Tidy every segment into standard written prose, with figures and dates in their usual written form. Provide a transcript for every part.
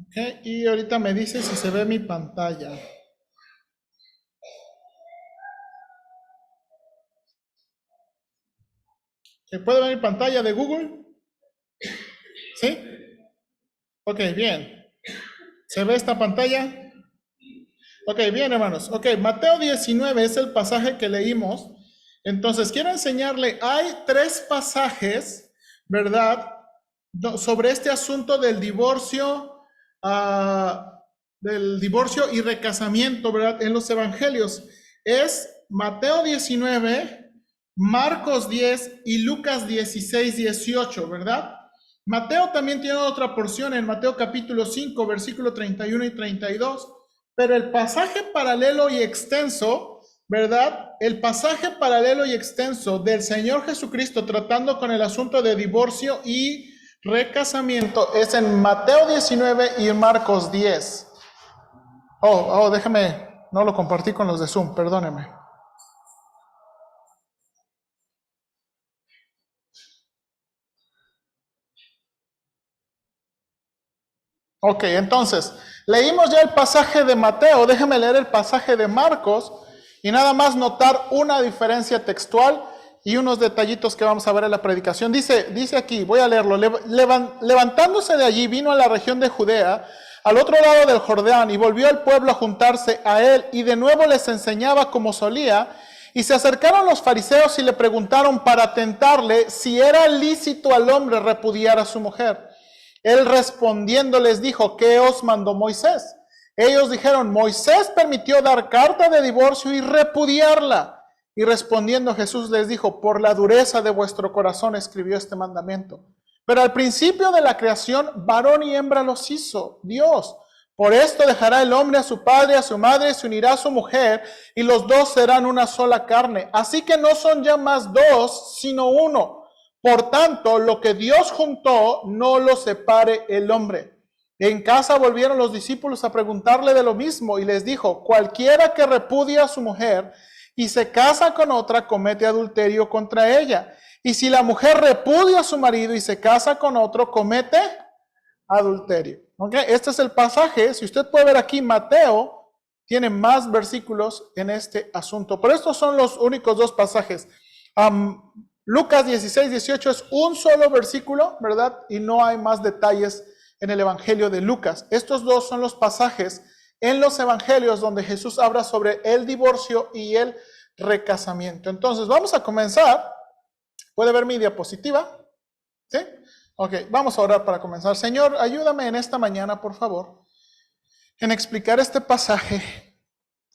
Ok, y ahorita me dice si se ve mi pantalla. ¿Se puede ver mi pantalla de Google? ¿Sí? Ok, bien. ¿Se ve esta pantalla? Ok, bien, hermanos. Ok, Mateo 19 es el pasaje que leímos. Entonces, quiero enseñarle, hay tres pasajes, ¿verdad? Sobre este asunto del divorcio y recasamiento, ¿verdad? En los evangelios. Es Mateo 19, Marcos 10 y Lucas 16, 18, ¿verdad? Mateo también tiene otra porción en Mateo capítulo 5, versículo 31 y 32. Pero el pasaje paralelo y extenso, ¿verdad? El pasaje paralelo y extenso del Señor Jesucristo tratando con el asunto de divorcio y recasamiento es en Mateo 19 y Marcos 10. Déjame, no lo compartí con los de Zoom, perdóneme. Ok, entonces, leímos ya el pasaje de Mateo, déjame leer el pasaje de Marcos y nada más notar una diferencia textual y unos detallitos que vamos a ver en la predicación. Dice aquí, voy a leerlo, levantándose de allí vino a la región de Judea, al otro lado del Jordán, y volvió el pueblo a juntarse a él, y de nuevo les enseñaba como solía, y se acercaron los fariseos y le preguntaron para tentarle si era lícito al hombre repudiar a su mujer. Él respondiendo les dijo, ¿qué os mandó Moisés? Ellos dijeron, Moisés permitió dar carta de divorcio y repudiarla. Y respondiendo Jesús les dijo, por la dureza de vuestro corazón escribió este mandamiento. Pero al principio de la creación, varón y hembra los hizo Dios. Por esto dejará el hombre a su padre, a su madre, se unirá a su mujer, y los dos serán una sola carne. Así que no son ya más dos, sino uno. Por tanto, lo que Dios juntó, no lo separe el hombre. En casa volvieron los discípulos a preguntarle de lo mismo y les dijo, cualquiera que repudia a su mujer y se casa con otra, comete adulterio contra ella. Y si la mujer repudia a su marido y se casa con otro, comete adulterio. ¿Okay? Este es el pasaje. Si usted puede ver aquí, Mateo tiene más versículos en este asunto. Pero estos son los únicos dos pasajes. Lucas 16, 18 es un solo versículo, ¿verdad? Y no hay más detalles en el Evangelio de Lucas. Estos dos son los pasajes en los Evangelios donde Jesús habla sobre el divorcio y el recasamiento. Entonces, vamos a comenzar. ¿Puede ver mi diapositiva? ¿Sí? Ok, vamos a orar para comenzar. Señor, ayúdame en esta mañana, por favor, en explicar este pasaje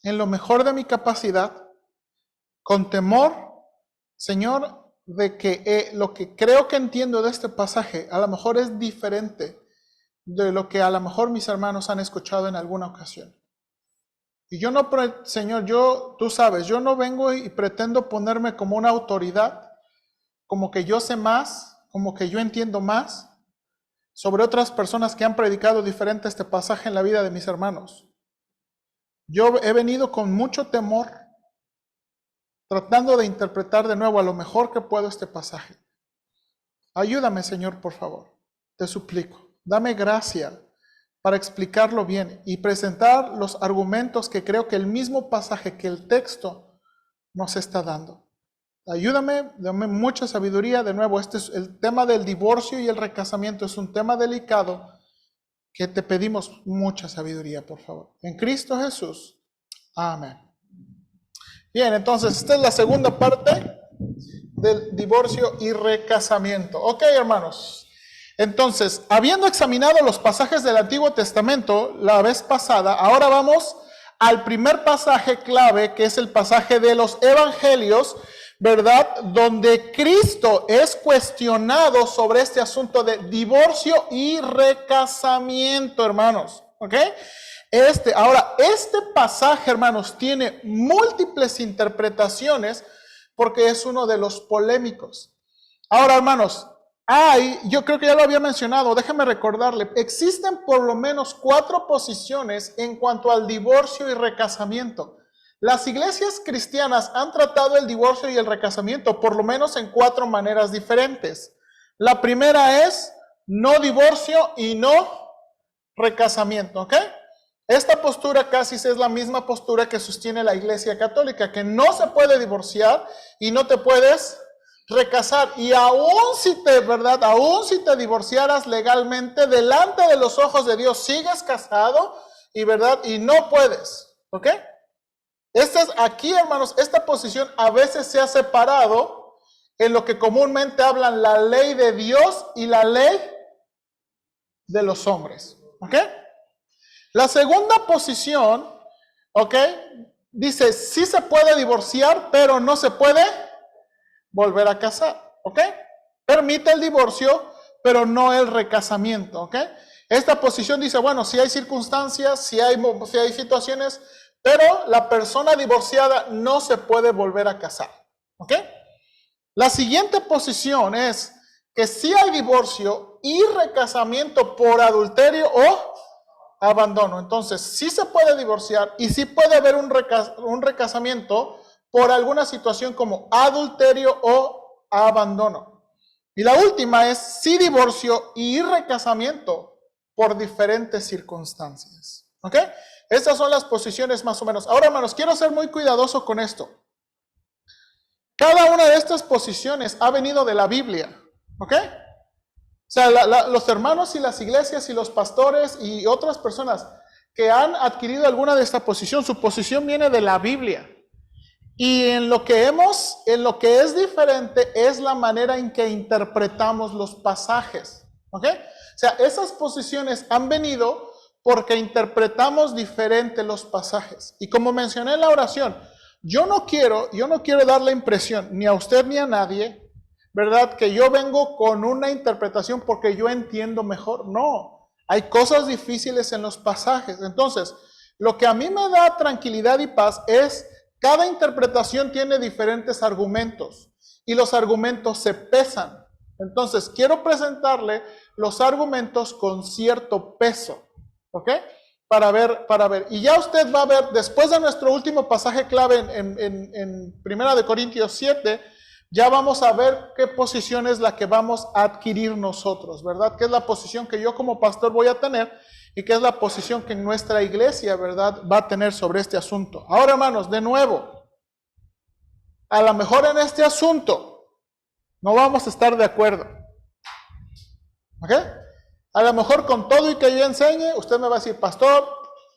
en lo mejor de mi capacidad, con temor, Señor, de que lo que creo que entiendo de este pasaje a lo mejor es diferente de lo que a lo mejor mis hermanos han escuchado en alguna ocasión. Y yo no, Señor, tú sabes, yo no vengo y pretendo ponerme como una autoridad, como que yo sé más, como que yo entiendo más sobre otras personas que han predicado diferente este pasaje en la vida de mis hermanos. Yo he venido con mucho temor, tratando de interpretar de nuevo a lo mejor que puedo este pasaje. Ayúdame, Señor, por favor. Te suplico. Dame gracia para explicarlo bien y presentar los argumentos que creo que el mismo pasaje, que el texto nos está dando. Ayúdame, dame mucha sabiduría. De nuevo, este es el tema del divorcio y el recasamiento. Es un tema delicado que te pedimos mucha sabiduría, por favor. En Cristo Jesús. Amén. Bien, entonces esta es la segunda parte del divorcio y recasamiento. Ok, hermanos. Entonces, habiendo examinado los pasajes del Antiguo Testamento la vez pasada, ahora vamos al primer pasaje clave, que es el pasaje de los Evangelios, ¿verdad? Donde Cristo es cuestionado sobre este asunto de divorcio y recasamiento, hermanos. ¿Ok? Ahora, este pasaje, hermanos, tiene múltiples interpretaciones porque es uno de los polémicos. Ahora, hermanos, yo creo que ya lo había mencionado, déjeme recordarle, existen por lo menos 4 posiciones en cuanto al divorcio y recasamiento. Las iglesias cristianas han tratado el divorcio y el recasamiento por lo menos en 4 maneras diferentes. La primera es no divorcio y no recasamiento, ¿ok? Esta postura casi es la misma postura que sostiene la Iglesia Católica, que no se puede divorciar y no te puedes recasar. Y aún si te divorciaras legalmente, delante de los ojos de Dios sigues casado y verdad, y no puedes, ¿ok? Aquí, hermanos, esta posición a veces se ha separado en lo que comúnmente hablan la ley de Dios y la ley de los hombres, ¿ok? La segunda posición, ¿ok? Dice, sí se puede divorciar, pero no se puede volver a casar, ¿ok? Permite el divorcio, pero no el recasamiento, ¿ok? Esta posición dice, bueno, si hay circunstancias, si hay situaciones, pero la persona divorciada no se puede volver a casar, ¿ok? La siguiente posición es que si hay divorcio y recasamiento por adulterio o abandono. Entonces, sí se puede divorciar y sí puede haber un recasamiento por alguna situación como adulterio o abandono. Y la última es sí divorcio y recasamiento por diferentes circunstancias. ¿Ok? Estas son las posiciones más o menos. Ahora, hermanos, quiero ser muy cuidadoso con esto. Cada una de estas posiciones ha venido de la Biblia. ¿Ok? O sea, los hermanos y las iglesias y los pastores y otras personas que han adquirido alguna de esta posición, su posición viene de la Biblia. Y en lo que es diferente es la manera en que interpretamos los pasajes. ¿Ok? O sea, esas posiciones han venido porque interpretamos diferente los pasajes. Y como mencioné en la oración, yo no quiero dar la impresión, ni a usted ni a nadie, ¿verdad? Que yo vengo con una interpretación porque yo entiendo mejor. No, hay cosas difíciles en los pasajes. Entonces, lo que a mí me da tranquilidad y paz es cada interpretación tiene diferentes argumentos y los argumentos se pesan. Entonces, quiero presentarle los argumentos con cierto peso, ¿ok? Para ver. Y ya usted va a ver, después de nuestro último pasaje clave en 1 Corintios 7, ya vamos a ver qué posición es la que vamos a adquirir nosotros, ¿verdad? ¿Qué es la posición que yo como pastor voy a tener y qué es la posición que nuestra iglesia, ¿verdad?, va a tener sobre este asunto? Ahora, hermanos, de nuevo, a lo mejor en este asunto no vamos a estar de acuerdo, ¿ok? A lo mejor con todo y que yo enseñe, usted me va a decir, pastor,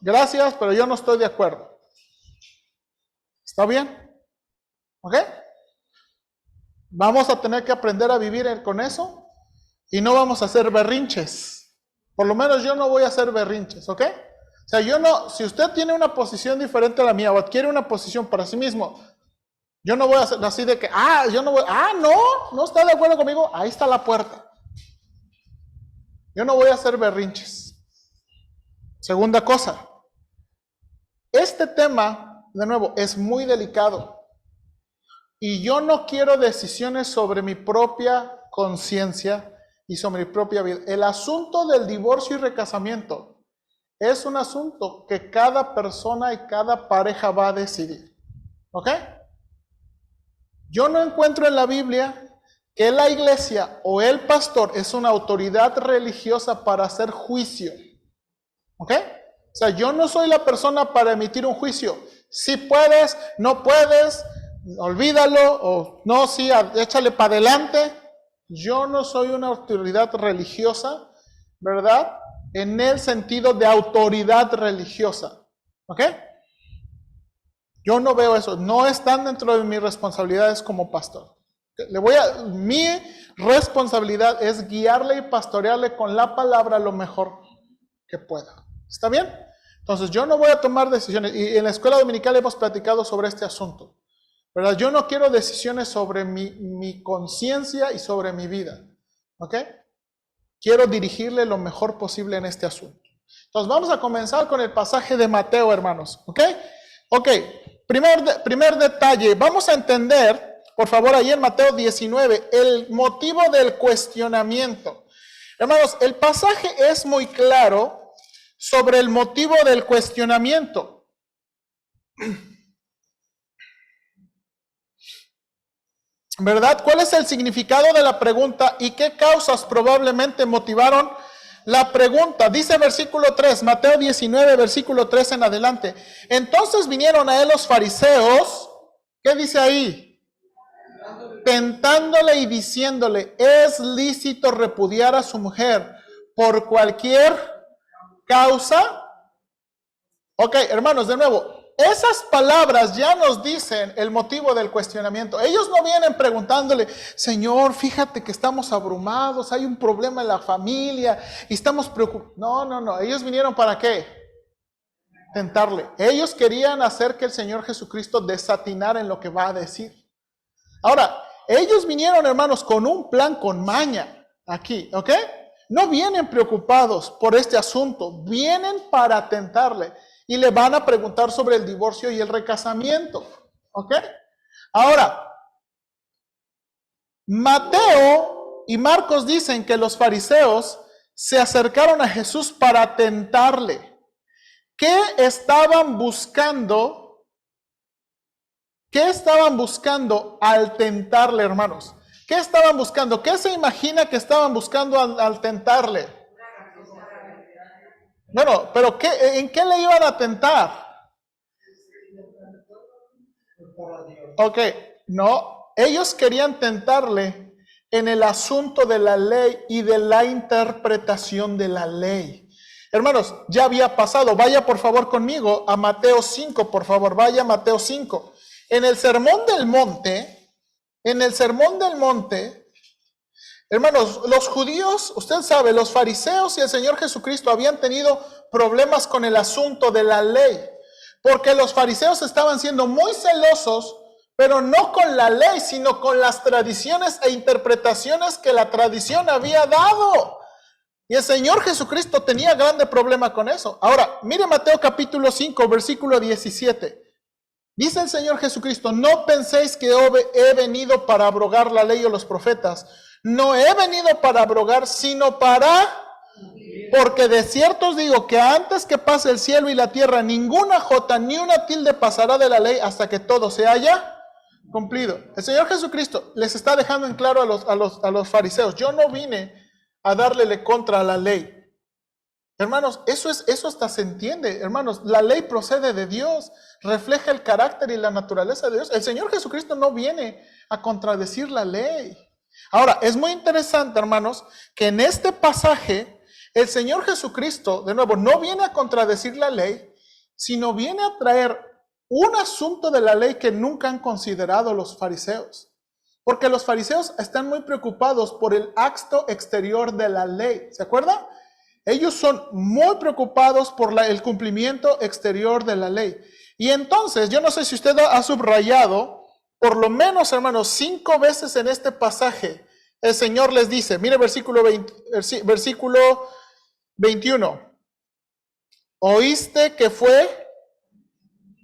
gracias, pero yo no estoy de acuerdo. ¿Está bien? ¿Ok? Vamos a tener que aprender a vivir con eso y no vamos a hacer berrinches. Por lo menos yo no voy a hacer berrinches, ¿ok? O sea, si usted tiene una posición diferente a la mía o adquiere una posición para sí mismo, yo no voy a hacer así de que, no está de acuerdo conmigo, ahí está la puerta. Yo no voy a hacer berrinches. Segunda cosa, este tema, de nuevo, es muy delicado. Y yo no quiero decisiones sobre mi propia conciencia y sobre mi propia vida. El asunto del divorcio y recasamiento es un asunto que cada persona y cada pareja va a decidir. ¿Ok? Yo no encuentro en la Biblia que la iglesia o el pastor es una autoridad religiosa para hacer juicio. ¿Ok? O sea, yo no soy la persona para emitir un juicio. Si puedes, no puedes, olvídalo, o no, sí, échale para adelante. Yo no soy una autoridad religiosa, ¿verdad? En el sentido de autoridad religiosa. ¿Ok? Yo no veo eso. No están dentro de mis responsabilidades como pastor. Mi responsabilidad es guiarle y pastorearle con la palabra lo mejor que pueda. ¿Está bien? Entonces, yo no voy a tomar decisiones. Y en la escuela dominical hemos platicado sobre este asunto, ¿verdad? Yo no quiero decisiones sobre mi conciencia y sobre mi vida. ¿Ok? Quiero dirigirle lo mejor posible en este asunto. Entonces, vamos a comenzar con el pasaje de Mateo, hermanos. ¿Ok? Ok. Primer detalle. Vamos a entender, por favor, ahí en Mateo 19, el motivo del cuestionamiento. Hermanos, el pasaje es muy claro sobre el motivo del cuestionamiento. ¿Verdad? ¿Cuál es el significado de la pregunta y qué causas probablemente motivaron La pregunta, dice versículo 3, Mateo 19, versículo 3 en adelante. Entonces vinieron a él los fariseos, ¿qué dice ahí? Tentándole y diciéndole, ¿es lícito repudiar a su mujer por cualquier causa? Ok, hermanos, de nuevo, esas palabras ya nos dicen el motivo del cuestionamiento. Ellos no vienen preguntándole, Señor, fíjate que estamos abrumados, hay un problema en la familia y estamos preocupados. No, ellos vinieron ¿para qué? Tentarle. Ellos querían hacer que el Señor Jesucristo desatinara en lo que va a decir. Ahora, ellos vinieron, hermanos, con un plan, con maña, aquí, ¿ok? No vienen preocupados por este asunto, vienen para tentarle. Y le van a preguntar sobre el divorcio y el recasamiento. ¿Ok? Ahora, Mateo y Marcos dicen que los fariseos se acercaron a Jesús para tentarle. ¿Qué estaban buscando? ¿Qué estaban buscando al tentarle, hermanos? ¿Qué estaban buscando? ¿Qué se imagina que estaban buscando al tentarle? Bueno, pero ¿en qué le iban a tentar? Ok, no, ellos querían tentarle en el asunto de la ley y de la interpretación de la ley. Hermanos, ya había pasado, vaya por favor conmigo a Mateo 5, por favor, vaya a Mateo 5. En el Sermón del Monte, hermanos, los judíos, usted sabe, los fariseos y el Señor Jesucristo habían tenido problemas con el asunto de la ley, porque los fariseos estaban siendo muy celosos, pero no con la ley, sino con las tradiciones e interpretaciones que la tradición había dado. Y el Señor Jesucristo tenía grande problema con eso. Ahora, mire Mateo capítulo 5, versículo 17. Dice el Señor Jesucristo, no penséis que he venido para abrogar la ley o los profetas. No he venido para abrogar, sino para... Porque de cierto os digo que antes que pase el cielo y la tierra, ninguna jota ni una tilde pasará de la ley hasta que todo se haya cumplido. El Señor Jesucristo les está dejando en claro a los fariseos, yo no vine a darle contra a la ley. Hermanos, eso hasta se entiende. Hermanos, la ley procede de Dios, refleja el carácter y la naturaleza de Dios. El Señor Jesucristo no viene a contradecir la ley. Ahora, es muy interesante, hermanos, que en este pasaje el Señor Jesucristo, de nuevo, no viene a contradecir la ley, sino viene a traer un asunto de la ley que nunca han considerado los fariseos. Porque los fariseos están muy preocupados por el acto exterior de la ley. ¿Se acuerdan? Ellos son muy preocupados por el cumplimiento exterior de la ley. Y entonces, yo no sé si usted ha subrayado, por lo menos, hermanos, 5 veces en este pasaje, el Señor les dice, mire versículo 21, oíste que fue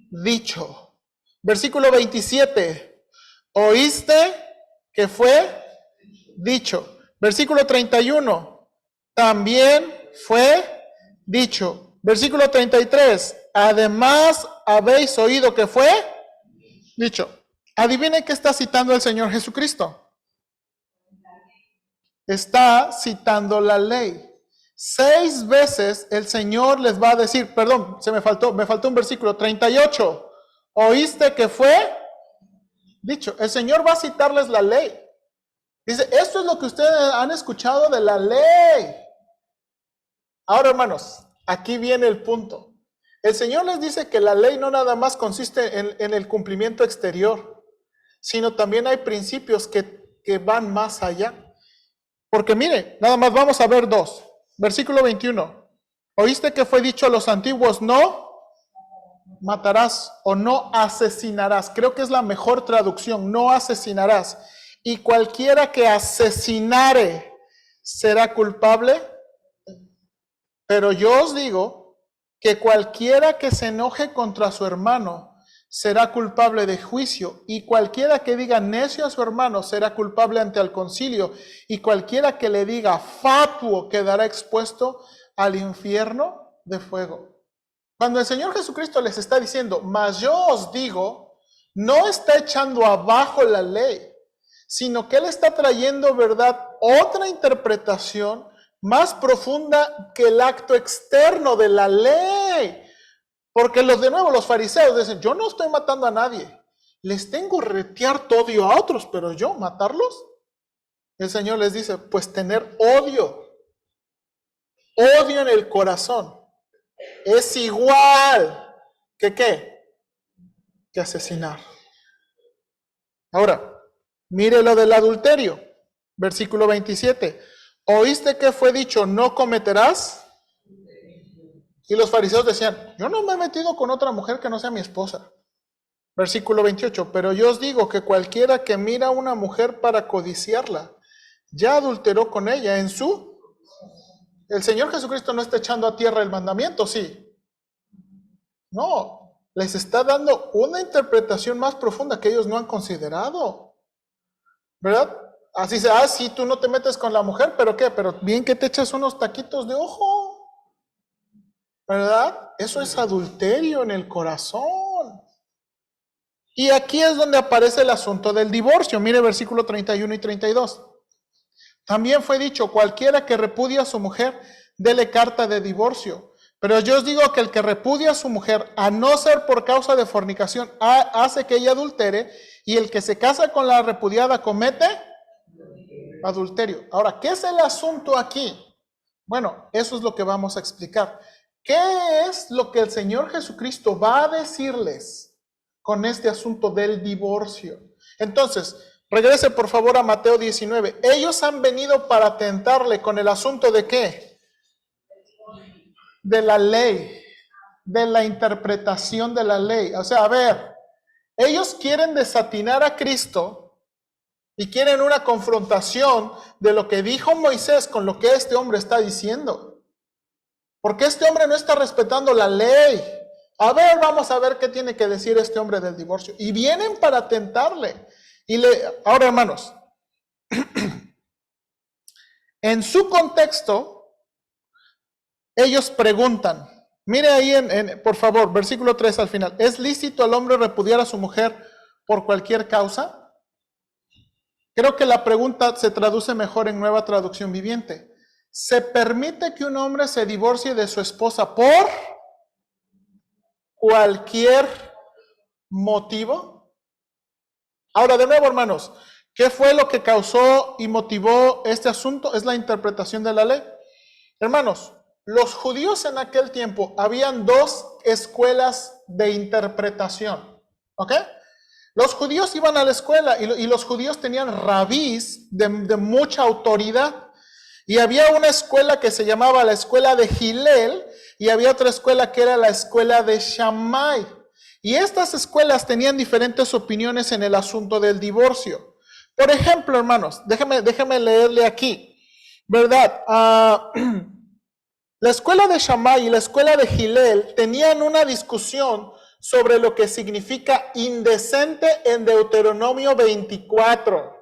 dicho. Versículo 27, oíste que fue dicho. Versículo 31, también fue dicho. Versículo 33, además habéis oído que fue dicho. Adivinen qué está citando el Señor Jesucristo. Está citando la ley. 6 veces el Señor les va a decir, perdón, me faltó un versículo, 38. ¿Oíste que fue dicho? El Señor va a citarles la ley. Dice, esto es lo que ustedes han escuchado de la ley. Ahora, hermanos, aquí viene el punto. El Señor les dice que la ley no nada más consiste en el cumplimiento exterior, sino también hay principios que van más allá. Porque mire, nada más vamos a ver 2. Versículo 21. ¿Oíste que fue dicho a los antiguos, no matarás o no asesinarás? Creo que es la mejor traducción, no asesinarás. Y cualquiera que asesinare será culpable. Pero yo os digo que cualquiera que se enoje contra su hermano será culpable de juicio, y cualquiera que diga necio a su hermano será culpable ante el concilio, y cualquiera que le diga fatuo quedará expuesto al infierno de fuego. Cuando el Señor Jesucristo les está diciendo, mas yo os digo, no está echando abajo la ley, sino que Él está trayendo, ¿verdad?, otra interpretación más profunda que el acto externo de la ley. Porque los fariseos dicen, yo no estoy matando a nadie, les tengo retear odio a otros, pero yo matarlos. El Señor les dice, pues tener odio en el corazón es igual que ¿qué? Que asesinar. Ahora, mire lo del adulterio, versículo 27. ¿Oíste que fue dicho, no cometerás? Y los fariseos decían, yo no me he metido con otra mujer que no sea mi esposa. Versículo 28, pero yo os digo que cualquiera que mira a una mujer para codiciarla, ya adulteró con ella en su... El Señor Jesucristo no está echando a tierra el mandamiento, ¿sí? No, les está dando una interpretación más profunda que ellos no han considerado. ¿Verdad? Así se, sí, tú no te metes con la mujer, pero ¿qué? Pero bien que te echas unos taquitos de ojo. ¿Verdad? Eso es adulterio en el corazón. Y aquí es donde aparece el asunto del divorcio. Mire versículo 31 y 32. También fue dicho, cualquiera que repudia a su mujer, dele carta de divorcio. Pero yo os digo que el que repudia a su mujer, a no ser por causa de fornicación, hace que ella adultere, y el que se casa con la repudiada comete adulterio. Ahora, ¿qué es el asunto aquí? Bueno, eso es lo que vamos a explicar. ¿Qué es lo que el Señor Jesucristo va a decirles con este asunto del divorcio? Entonces, regrese por favor a Mateo 19. Ellos han venido para tentarle con el asunto de ¿qué? De la ley, de la interpretación de la ley. O sea, a ver, ellos quieren desatinar a Cristo y quieren una confrontación de lo que dijo Moisés con lo que este hombre está diciendo. Porque este hombre no está respetando la ley. A ver, vamos a ver qué tiene que decir este hombre del divorcio. Y vienen para tentarle. Ahora, hermanos, en su contexto, ellos preguntan, mire ahí, por favor, versículo 3 al final, ¿es lícito al hombre repudiar a su mujer por cualquier causa? Creo que la pregunta se traduce mejor en Nueva Traducción Viviente. ¿Se permite que un hombre se divorcie de su esposa por cualquier motivo? Ahora, de nuevo, hermanos, ¿qué fue lo que causó y motivó este asunto? Es la interpretación de la ley. Hermanos, los judíos en aquel tiempo, habían dos escuelas de interpretación, ¿ok? Los judíos iban a la escuela y los judíos tenían rabís de mucha autoridad. Y había una escuela que se llamaba la escuela de Hillel y había otra escuela que era la escuela de Shammai. Y estas escuelas tenían diferentes opiniones en el asunto del divorcio. Por ejemplo, hermanos, déjeme leerle aquí, ¿verdad? La escuela de Shammai y la escuela de Hillel tenían una discusión sobre lo que significa indecente en Deuteronomio 24.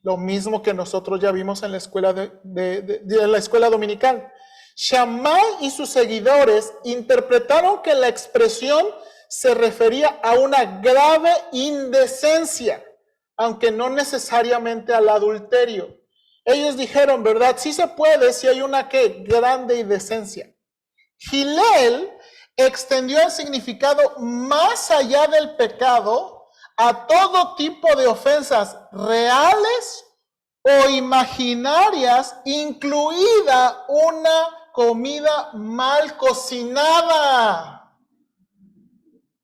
Lo mismo que nosotros ya vimos en la escuela la escuela dominical. Shammai y sus seguidores interpretaron que la expresión se refería a una grave indecencia, aunque no necesariamente al adulterio. Ellos dijeron, ¿verdad? Sí se puede si hay una grande indecencia. Hillel extendió el significado más allá del pecado a todo tipo de ofensas reales o imaginarias, incluida una comida mal cocinada.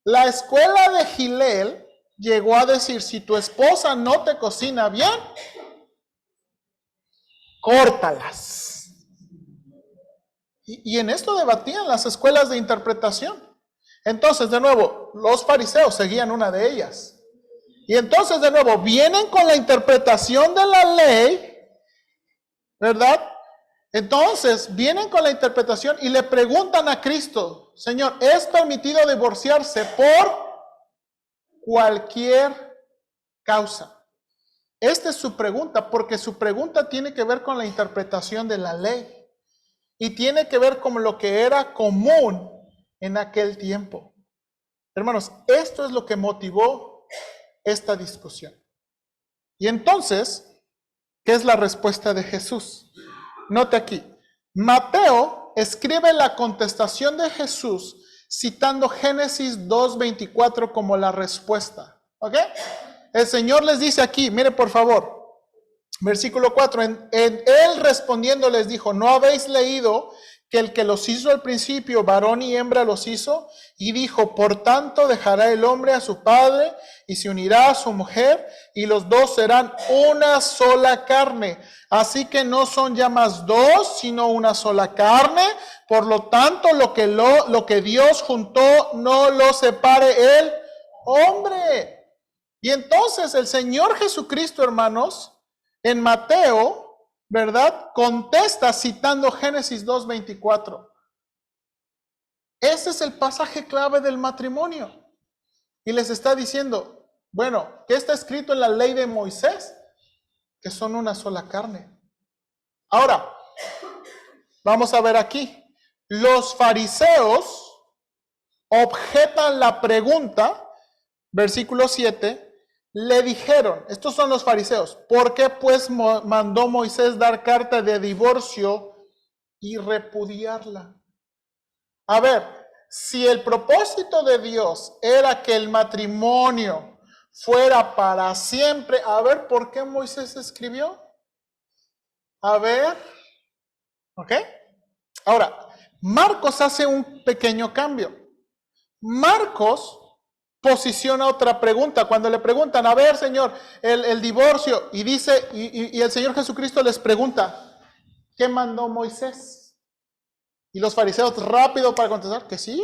La escuela de Hillel llegó a decir, si tu esposa no te cocina bien, córtalas. Y en esto debatían las escuelas de interpretación. Entonces, de nuevo, los fariseos seguían una de ellas. Y entonces, de nuevo, vienen con la interpretación de la ley, ¿verdad? Entonces, vienen con la interpretación y le preguntan a Cristo, Señor, ¿es permitido divorciarse por cualquier causa? Esta es su pregunta, porque su pregunta tiene que ver con la interpretación de la ley. Y tiene que ver con lo que era común en aquel tiempo. Hermanos, esto es lo que motivó esta discusión. Y entonces, ¿qué es la respuesta de Jesús? Note aquí, Mateo escribe la contestación de Jesús citando Génesis 2:24 como la respuesta. ¿Ok? El Señor les dice aquí, mire por favor, versículo 4, Él respondiendo les dijo, ¿no habéis leído que el que los hizo al principio, varón y hembra los hizo? Y dijo, por tanto dejará el hombre a su padre y se unirá a su mujer y los dos serán una sola carne. Así que no son ya más dos, sino una sola carne. Por lo tanto, lo que Dios juntó, no lo separe el hombre. Y entonces el Señor Jesucristo, hermanos, en Mateo, ¿verdad? Contesta citando Génesis 2:24. Ese es el pasaje clave del matrimonio. Y les está diciendo, bueno, ¿qué está escrito en la ley de Moisés? Que son una sola carne. Ahora, vamos a ver aquí. Los fariseos objetan la pregunta, versículo 7, le dijeron, estos son los fariseos, ¿por qué pues mandó Moisés dar carta de divorcio y repudiarla? A ver, si el propósito de Dios era que el matrimonio fuera para siempre, a ver, ¿por qué Moisés escribió? A ver, ¿ok? Ahora, Marcos hace un pequeño cambio. Marcos posiciona otra pregunta. Cuando le preguntan, a ver, Señor, el divorcio, y dice, y el Señor Jesucristo les pregunta, ¿qué mandó Moisés? Y los fariseos rápido para contestar que sí,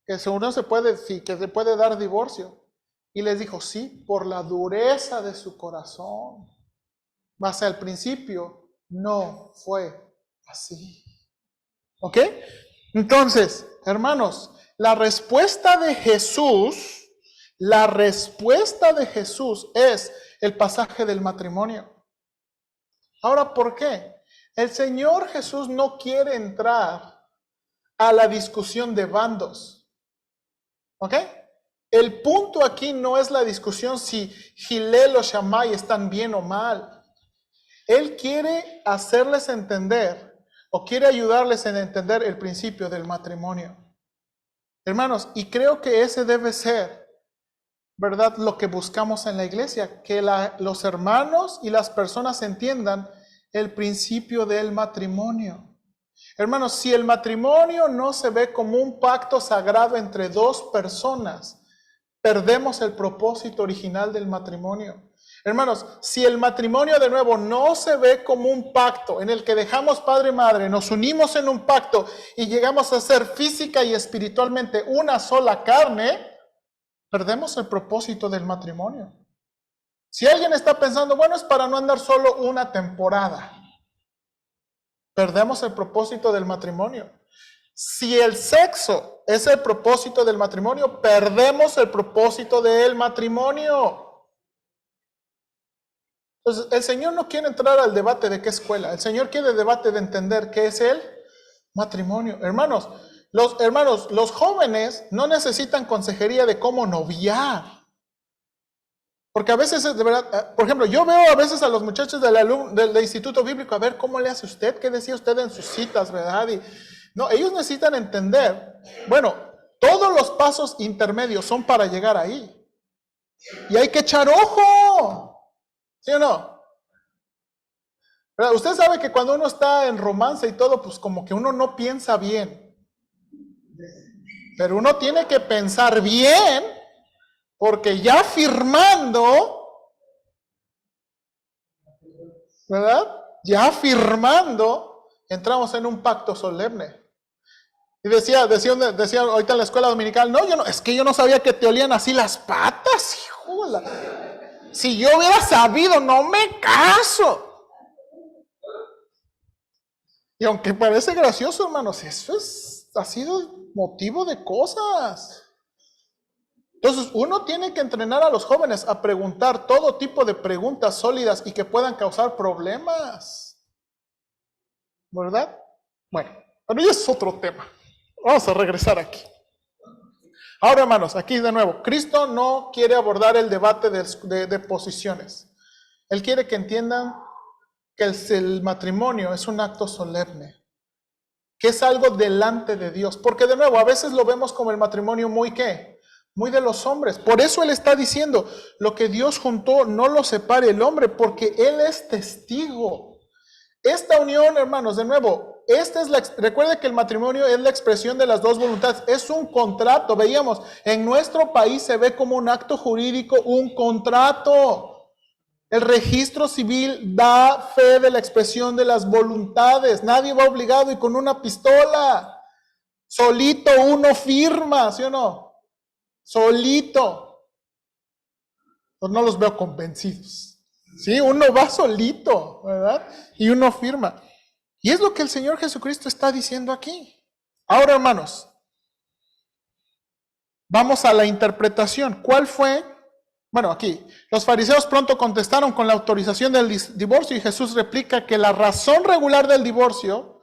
que según se puede, sí, que se puede dar divorcio. Y les dijo, sí, por la dureza de su corazón. Mas al principio no fue así. ¿Ok? Entonces, hermanos, la respuesta de Jesús es el pasaje del matrimonio. Ahora, ¿por qué? El Señor Jesús no quiere entrar a la discusión de bandos. ¿Ok? El punto aquí no es la discusión si Hillel o Shammai están bien o mal. Él quiere hacerles entender o quiere ayudarles a entender el principio del matrimonio. Hermanos, y creo que ese debe ser, ¿verdad?, lo que buscamos en la iglesia, que los hermanos y las personas entiendan el principio del matrimonio. Hermanos, si el matrimonio no se ve como un pacto sagrado entre dos personas, perdemos el propósito original del matrimonio. Hermanos, si el matrimonio de nuevo no se ve como un pacto en el que dejamos padre y madre, nos unimos en un pacto y llegamos a ser física y espiritualmente una sola carne, perdemos el propósito del matrimonio. Si alguien está pensando, bueno, es para no andar solo una temporada, perdemos el propósito del matrimonio. Si el sexo es el propósito del matrimonio, perdemos el propósito del matrimonio. Entonces, el Señor no quiere entrar al debate de qué escuela. El Señor quiere el debate de entender qué es el matrimonio. Hermanos, los jóvenes no necesitan consejería de cómo noviar. Porque a veces, de verdad, por ejemplo, yo veo a veces a los muchachos del Instituto Bíblico, a ver cómo le hace usted, qué decía usted en sus citas, ¿verdad? Y no, ellos necesitan entender, bueno, todos los pasos intermedios son para llegar ahí. Y hay que echar ojo. ¿Sí o no? ¿Verdad? Usted sabe que cuando uno está en romance y todo, pues como que uno no piensa bien. Pero uno tiene que pensar bien, porque ya firmando, ¿verdad? Ya firmando, entramos en un pacto solemne. Y decía ahorita en la escuela dominical, es que yo no sabía que te olían así las patas, hijo de la... Si yo hubiera sabido, no me caso. Y aunque parece gracioso, hermanos, eso ha sido motivo de cosas. Entonces, uno tiene que entrenar a los jóvenes a preguntar todo tipo de preguntas sólidas y que puedan causar problemas. ¿Verdad? Bueno, pero ya es otro tema. Vamos a regresar aquí. Ahora, hermanos, aquí de nuevo, Cristo no quiere abordar el debate de posiciones. Él quiere que entiendan que el matrimonio es un acto solemne. que es algo delante de Dios. Porque de nuevo, a veces lo vemos como el matrimonio muy ¿qué? Muy de los hombres. Por eso Él está diciendo, lo que Dios juntó no lo separe el hombre, porque Él es testigo. Esta unión, hermanos, de nuevo, recuerde que el matrimonio es la expresión de las dos voluntades, es un contrato. Veíamos, en nuestro país se ve como un acto jurídico, un contrato. El registro civil da fe de la expresión de las voluntades. Nadie va obligado y con una pistola. Solito uno firma, ¿sí o no? Solito. Pues no los veo convencidos. Sí, uno va solito, ¿verdad? Y uno firma. Y es lo que el Señor Jesucristo está diciendo aquí. Ahora, hermanos, vamos a la interpretación. ¿Cuál fue? Bueno, aquí, los fariseos pronto contestaron con la autorización del divorcio y Jesús replica que la razón regular del divorcio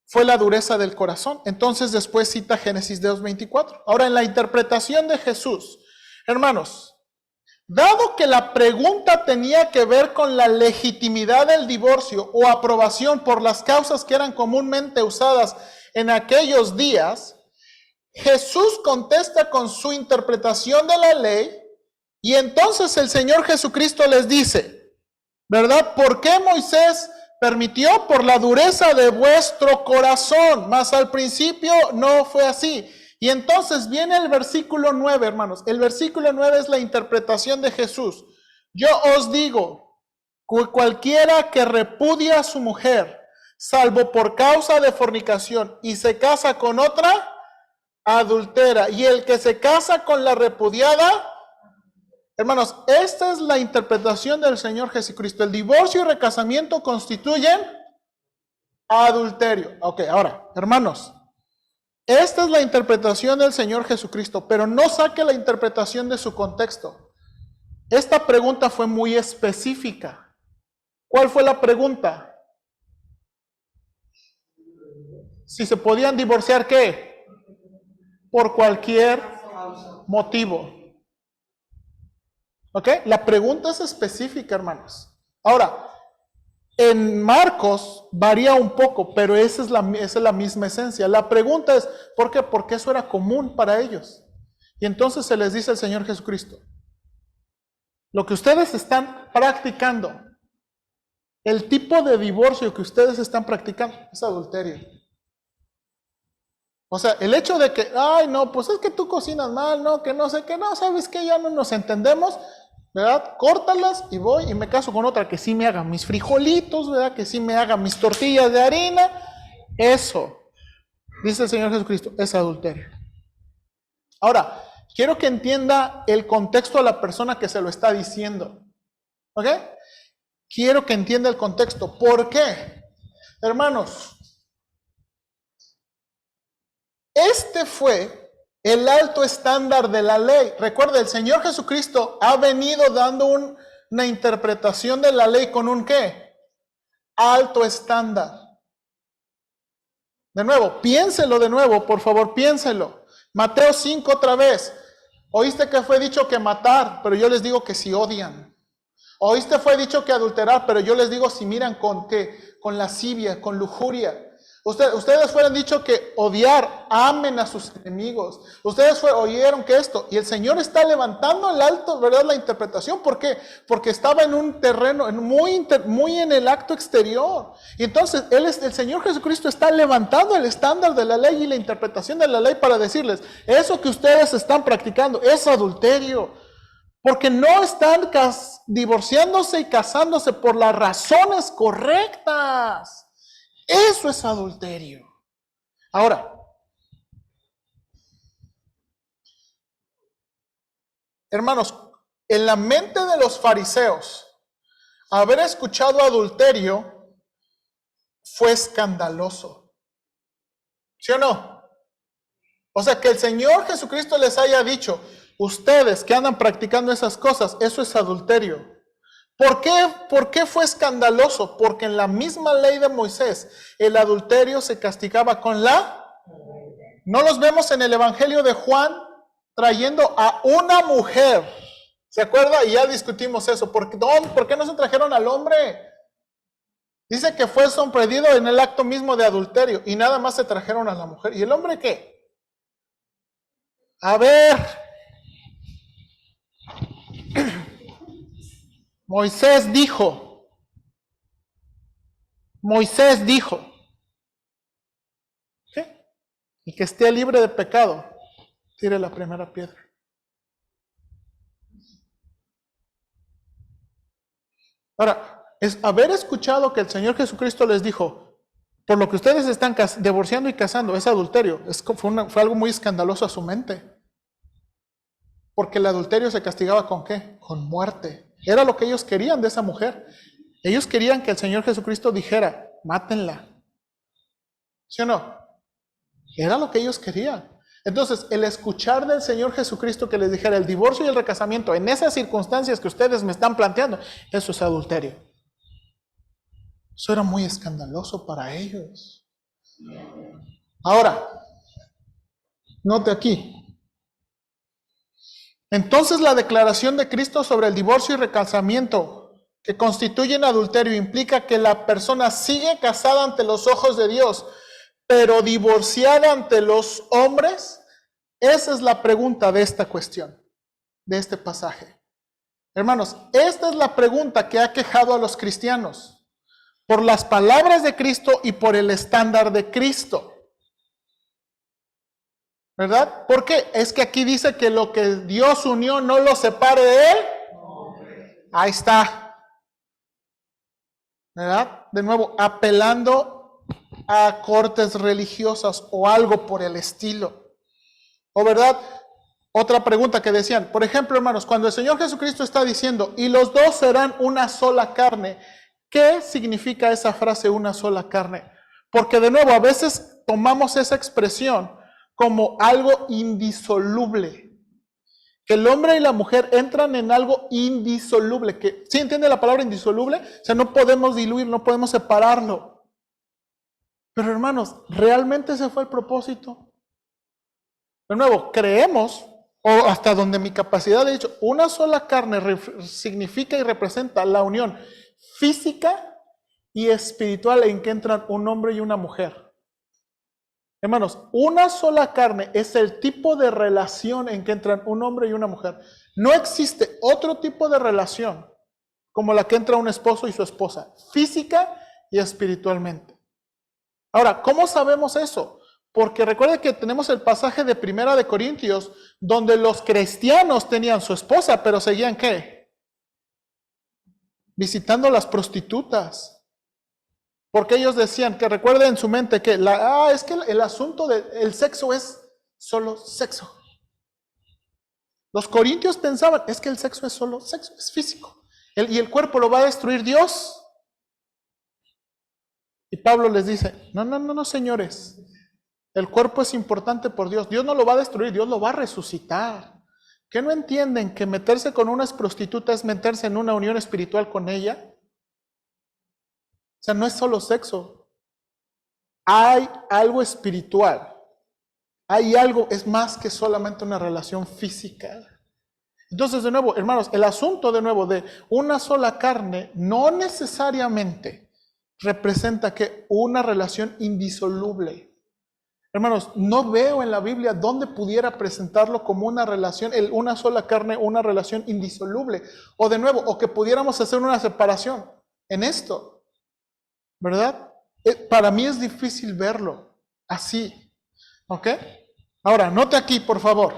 fue la dureza del corazón. Entonces después cita Génesis 2:24. Ahora, en la interpretación de Jesús, hermanos, dado que la pregunta tenía que ver con la legitimidad del divorcio o aprobación por las causas que eran comúnmente usadas en aquellos días, Jesús contesta con su interpretación de la ley y entonces el Señor Jesucristo les dice, ¿verdad? ¿Por qué Moisés permitió? Por la dureza de vuestro corazón, mas al principio no fue así. Y entonces viene el versículo 9, hermanos. El versículo 9 es la interpretación de Jesús. Yo os digo, cualquiera que repudia a su mujer, salvo por causa de fornicación, y se casa con otra, adultera. Y el que se casa con la repudiada, hermanos, esta es la interpretación del Señor Jesucristo. El divorcio y recasamiento constituyen adulterio. Ok, ahora, hermanos, esta es la interpretación del Señor Jesucristo, pero no saque la interpretación de su contexto. Esta pregunta fue muy específica. ¿Cuál fue la pregunta? Si se podían divorciar, ¿qué? Por cualquier motivo. ¿Ok? La pregunta es específica, hermanos. Ahora, en Marcos varía un poco, pero esa es la misma esencia. La pregunta es, ¿por qué? Porque eso era común para ellos. Y entonces se les dice al Señor Jesucristo, lo que ustedes están practicando, el tipo de divorcio que ustedes están practicando, es adulterio. O sea, el hecho de que, ay, no, pues es que tú cocinas mal, no, que no sé qué, no, ¿sabes qué? Ya no nos entendemos, ¿verdad? Córtalas y voy y me caso con otra que sí me haga mis frijolitos, ¿verdad? Que sí me haga mis tortillas de harina. Eso, dice el Señor Jesucristo, es adulterio. Ahora, quiero que entienda el contexto a la persona que se lo está diciendo. ¿Ok? Quiero que entienda el contexto. ¿Por qué? Hermanos, este fue el alto estándar de la ley. Recuerda, el Señor Jesucristo ha venido dando una interpretación de la ley con un ¿qué? Alto estándar. De nuevo, piénselo de nuevo, por favor, piénselo. Mateo 5 otra vez. Oíste que fue dicho que matar, pero yo les digo que si odian. Oíste fue dicho que adulterar, pero yo les digo si miran con ¿qué? Con lascivia, con lujuria. Ustedes fueron dicho que odiar, amen a sus enemigos. Ustedes oyeron que esto, y el Señor está levantando el alto, ¿verdad? La interpretación. ¿Por qué? Porque estaba en un terreno muy en el acto exterior. Y entonces el Señor Jesucristo está levantando el estándar de la ley y la interpretación de la ley para decirles, eso que ustedes están practicando es adulterio. Porque no están divorciándose y casándose por las razones correctas. Eso es adulterio. Ahora, hermanos, en la mente de los fariseos, haber escuchado adulterio fue escandaloso. ¿Sí o no? O sea, que el Señor Jesucristo les haya dicho, ustedes que andan practicando esas cosas, eso es adulterio. ¿Por qué fue escandaloso? Porque en la misma ley de Moisés, el adulterio se castigaba con la... No los vemos en el Evangelio de Juan trayendo a una mujer. ¿Se acuerda? Y ya discutimos eso. ¿Por qué no se trajeron al hombre? Dice que fue sorprendido en el acto mismo de adulterio y nada más se trajeron a la mujer. ¿Y el hombre qué? A ver, Moisés dijo, ¿qué? Y que esté libre de pecado, tire la primera piedra. Ahora, es haber escuchado que el Señor Jesucristo les dijo, por lo que ustedes están divorciando y casando, es adulterio. Fue algo muy escandaloso a su mente. Porque el adulterio se castigaba ¿con qué? Con muerte. Era lo que ellos querían de esa mujer. Ellos querían que el Señor Jesucristo dijera, mátenla. ¿Sí o no? Era lo que ellos querían. Entonces, el escuchar del Señor Jesucristo que les dijera el divorcio y el recasamiento en esas circunstancias que ustedes me están planteando, eso es adulterio. Eso era muy escandaloso para ellos. Ahora, note aquí. Entonces, la declaración de Cristo sobre el divorcio y recasamiento que constituyen adulterio implica que la persona sigue casada ante los ojos de Dios, pero divorciada ante los hombres. Esa es la pregunta de esta cuestión, de este pasaje. Hermanos, esta es la pregunta que ha quejado a los cristianos por las palabras de Cristo y por el estándar de Cristo. ¿Verdad? ¿Por qué? Es que aquí dice que lo que Dios unió no lo separe de él. Ahí está. ¿Verdad? De nuevo, apelando a cortes religiosas o algo por el estilo. ¿O verdad? Otra pregunta que decían, por ejemplo, hermanos, cuando el Señor Jesucristo está diciendo, y los dos serán una sola carne, ¿qué significa esa frase, una sola carne? Porque de nuevo, a veces tomamos esa expresión como algo indisoluble. Que el hombre y la mujer entran en algo indisoluble. Que, ¿sí entiende la palabra indisoluble? O sea, no podemos diluir, no podemos separarlo. Pero hermanos, ¿realmente ese fue el propósito? De nuevo, creemos, o hasta donde mi capacidad de dicho, una sola carne significa y representa la unión física y espiritual en que entran un hombre y una mujer. Hermanos, una sola carne es el tipo de relación en que entran un hombre y una mujer. No existe otro tipo de relación como la que entra un esposo y su esposa, física y espiritualmente. Ahora, ¿cómo sabemos eso? Porque recuerden que tenemos el pasaje de Primera de Corintios, donde los cristianos tenían su esposa, pero seguían ¿qué? Visitando las prostitutas. Porque ellos decían, que recuerden en su mente que es que el asunto del sexo es solo sexo. Los corintios pensaban, es que el sexo es solo sexo, es físico. Y el cuerpo lo va a destruir Dios. Y Pablo les dice, no, señores. El cuerpo es importante por Dios. Dios no lo va a destruir, Dios lo va a resucitar. ¿Qué no entienden que meterse con una prostituta es meterse en una unión espiritual con ella? O sea, no es solo sexo. Hay algo espiritual. Hay algo, es más que solamente una relación física. Entonces, de nuevo, hermanos, el asunto de nuevo de una sola carne no necesariamente representa que una relación indisoluble. Hermanos, no veo en la Biblia dónde pudiera presentarlo como una relación, una sola carne, una relación indisoluble. O de nuevo, o que pudiéramos hacer una separación en esto. ¿Verdad? Para mí es difícil verlo así. ¿Ok? Ahora, note aquí, por favor.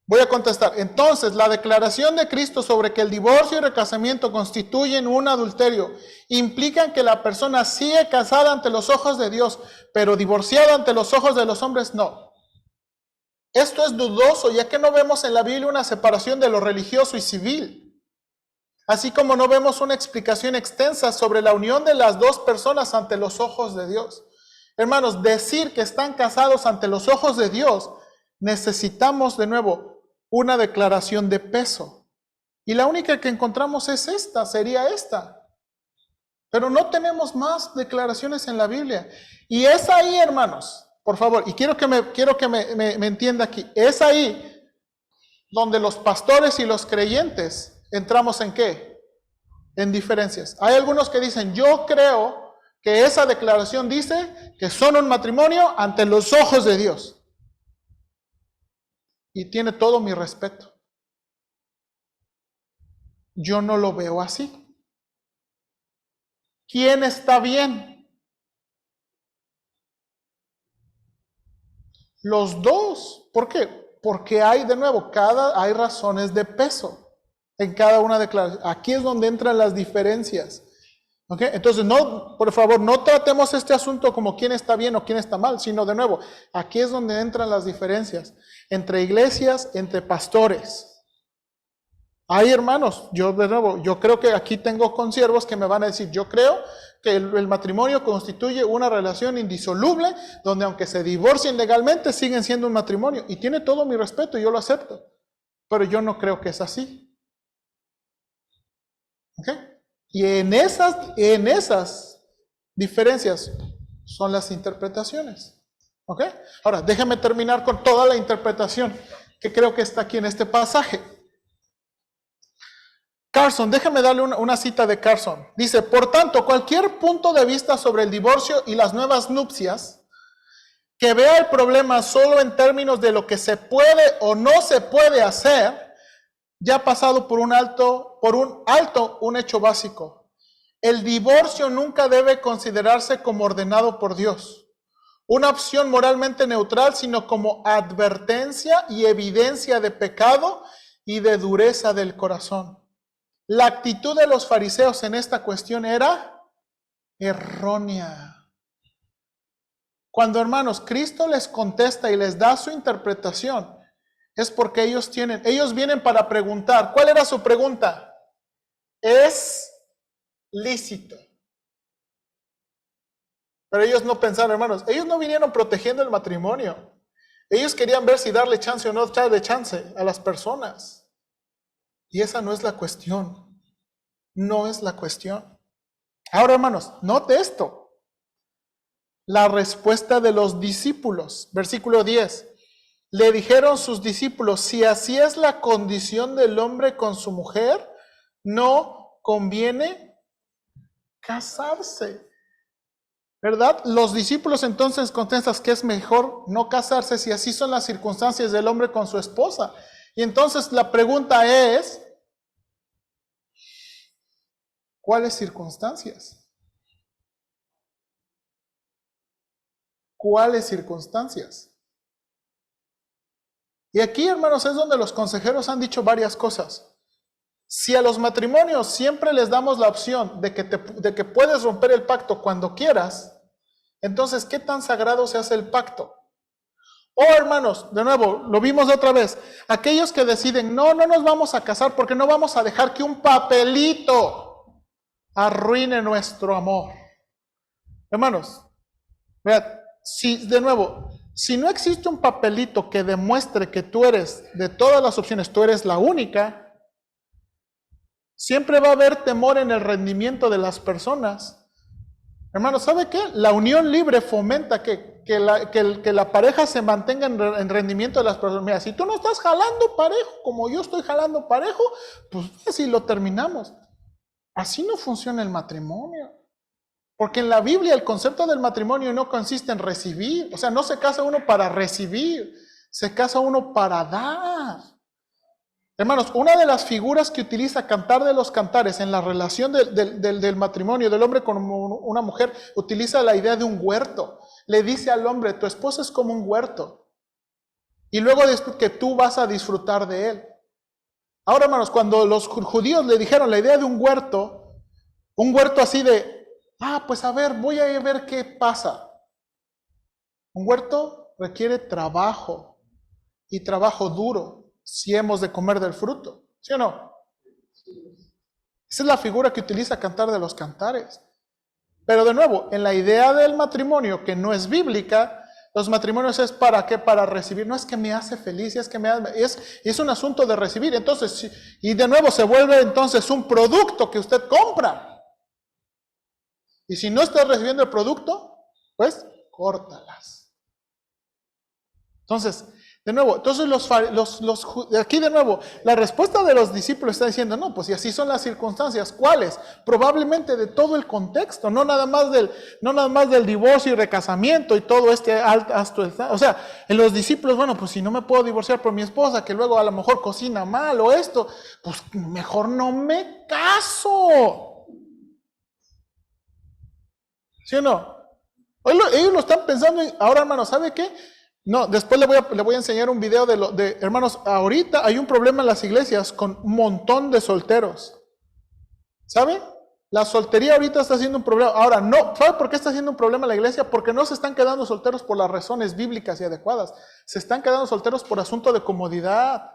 Voy a contestar. Entonces, la declaración de Cristo sobre que el divorcio y recasamiento constituyen un adulterio implican que la persona sigue casada ante los ojos de Dios, pero divorciada ante los ojos de los hombres, no. Esto es dudoso, ya que no vemos en la Biblia una separación de lo religioso y civil. Así como no vemos una explicación extensa sobre la unión de las dos personas ante los ojos de Dios. Hermanos, decir que están casados ante los ojos de Dios, necesitamos de nuevo una declaración de peso. Y la única que encontramos es esta, sería esta. Pero no tenemos más declaraciones en la Biblia. Y es ahí, hermanos, por favor, y quiero que me entienda aquí, es ahí donde los pastores y los creyentes entramos en ¿qué? en diferencias. Hay algunos que dicen, yo creo que esa declaración dice que son un matrimonio ante los ojos de Dios. Y tiene todo mi respeto. Yo no lo veo así. ¿Quién está bien? Los dos. ¿Por qué? Porque hay, de nuevo, hay razones de peso en cada una declaración. Aquí es donde entran las diferencias. ¿Okay? Entonces, no, por favor, no tratemos este asunto como quién está bien o quién está mal, sino de nuevo, aquí es donde entran las diferencias entre iglesias, entre pastores. Hay hermanos, yo de nuevo, yo creo que aquí tengo consiervos que me van a decir, yo creo que el matrimonio constituye una relación indisoluble, donde aunque se divorcien legalmente, siguen siendo un matrimonio. Y tiene todo mi respeto, yo lo acepto. Pero yo no creo que es así. ¿Ok? Y en esas diferencias son las interpretaciones. ¿Ok? Ahora, déjame terminar con toda la interpretación que creo que está aquí en este pasaje. Carson, déjame darle una cita de Carson. Dice, por tanto, cualquier punto de vista sobre el divorcio y las nuevas nupcias que vea el problema solo en términos de lo que se puede o no se puede hacer, ya ha pasado por un alto un hecho básico. El divorcio nunca debe considerarse como ordenado por Dios, una opción moralmente neutral, sino como advertencia y evidencia de pecado y de dureza del corazón. La actitud de los fariseos en esta cuestión era errónea. Cuando, hermanos, Cristo les contesta y les da su interpretación, es porque ellos vienen para preguntar. ¿Cuál era su pregunta? ¿Es lícito? Pero ellos no pensaron, hermanos, ellos no vinieron protegiendo el matrimonio. Ellos querían ver si darle chance o no darle chance a las personas. Y esa no es la cuestión. No es la cuestión. Ahora, hermanos, note esto. La respuesta de los discípulos. Versículo 10. Le dijeron sus discípulos, si así es la condición del hombre con su mujer, no conviene casarse. ¿Verdad? Los discípulos entonces contestan que es mejor no casarse si así son las circunstancias del hombre con su esposa. Y entonces la pregunta es, ¿cuáles circunstancias? ¿Cuáles circunstancias? Y aquí, hermanos, es donde los consejeros han dicho varias cosas. Si a los matrimonios siempre les damos la opción de que puedes romper el pacto cuando quieras, entonces, ¿qué tan sagrado se hace el pacto? Oh, hermanos, de nuevo, lo vimos otra vez. Aquellos que deciden, no nos vamos a casar porque no vamos a dejar que un papelito arruine nuestro amor. Hermanos, vean, si no existe un papelito que demuestre que tú eres, de todas las opciones, tú eres la única, siempre va a haber temor en el rendimiento de las personas. Hermanos, ¿sabe qué? La unión libre fomenta que la pareja se mantenga en rendimiento de las personas. Mira, si tú no estás jalando parejo, como yo estoy jalando parejo, pues así lo terminamos. Así no funciona el matrimonio. Porque en la Biblia el concepto del matrimonio no consiste en recibir. O sea, no se casa uno para recibir, se casa uno para dar. Hermanos, una de las figuras que utiliza Cantar de los Cantares en la relación del matrimonio del hombre con una mujer, utiliza la idea de un huerto. Le dice al hombre, tu esposa es como un huerto. Y luego después que tú vas a disfrutar de él. Ahora, hermanos, cuando los judíos le dijeron la idea de un huerto así de, pues a ver, voy a ver qué pasa. Un huerto requiere trabajo y trabajo duro. Si hemos de comer del fruto, ¿sí o no? Esa es la figura que utiliza Cantar de los Cantares. Pero de nuevo, en la idea del matrimonio, que no es bíblica, los matrimonios es ¿para qué? Para recibir. No es que me hace feliz, es un asunto de recibir. Entonces, y de nuevo se vuelve entonces un producto que usted compra. Y si no estás recibiendo el producto, pues córtalas. Entonces, De nuevo, entonces aquí de nuevo, la respuesta de los discípulos está diciendo, no, pues si así son las circunstancias, ¿cuáles? Probablemente de todo el contexto, no nada más del divorcio y recasamiento y todo o sea, en los discípulos, bueno, pues si no me puedo divorciar por mi esposa, que luego a lo mejor cocina mal o esto, pues mejor no me caso. ¿Sí o no? Ellos lo están pensando, ahora hermano, ¿sabe qué? No, después le voy a enseñar un video hermanos, ahorita hay un problema en las iglesias con un montón de solteros. ¿Sabe? La soltería ahorita está siendo un problema. Ahora, no, ¿sabe por qué está siendo un problema en la iglesia? Porque no se están quedando solteros por las razones bíblicas y adecuadas. Se están quedando solteros por asunto de comodidad.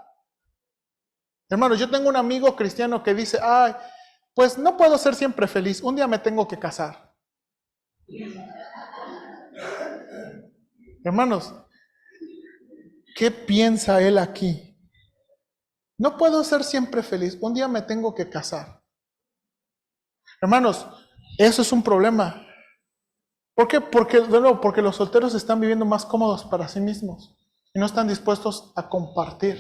Hermanos, yo tengo un amigo cristiano que dice, ay, pues no puedo ser siempre feliz, un día me tengo que casar. Hermanos, ¿qué piensa él aquí? No puedo ser siempre feliz, un día me tengo que casar. Hermanos, eso es un problema. ¿Por qué? Porque los solteros están viviendo más cómodos para sí mismos y no están dispuestos a compartir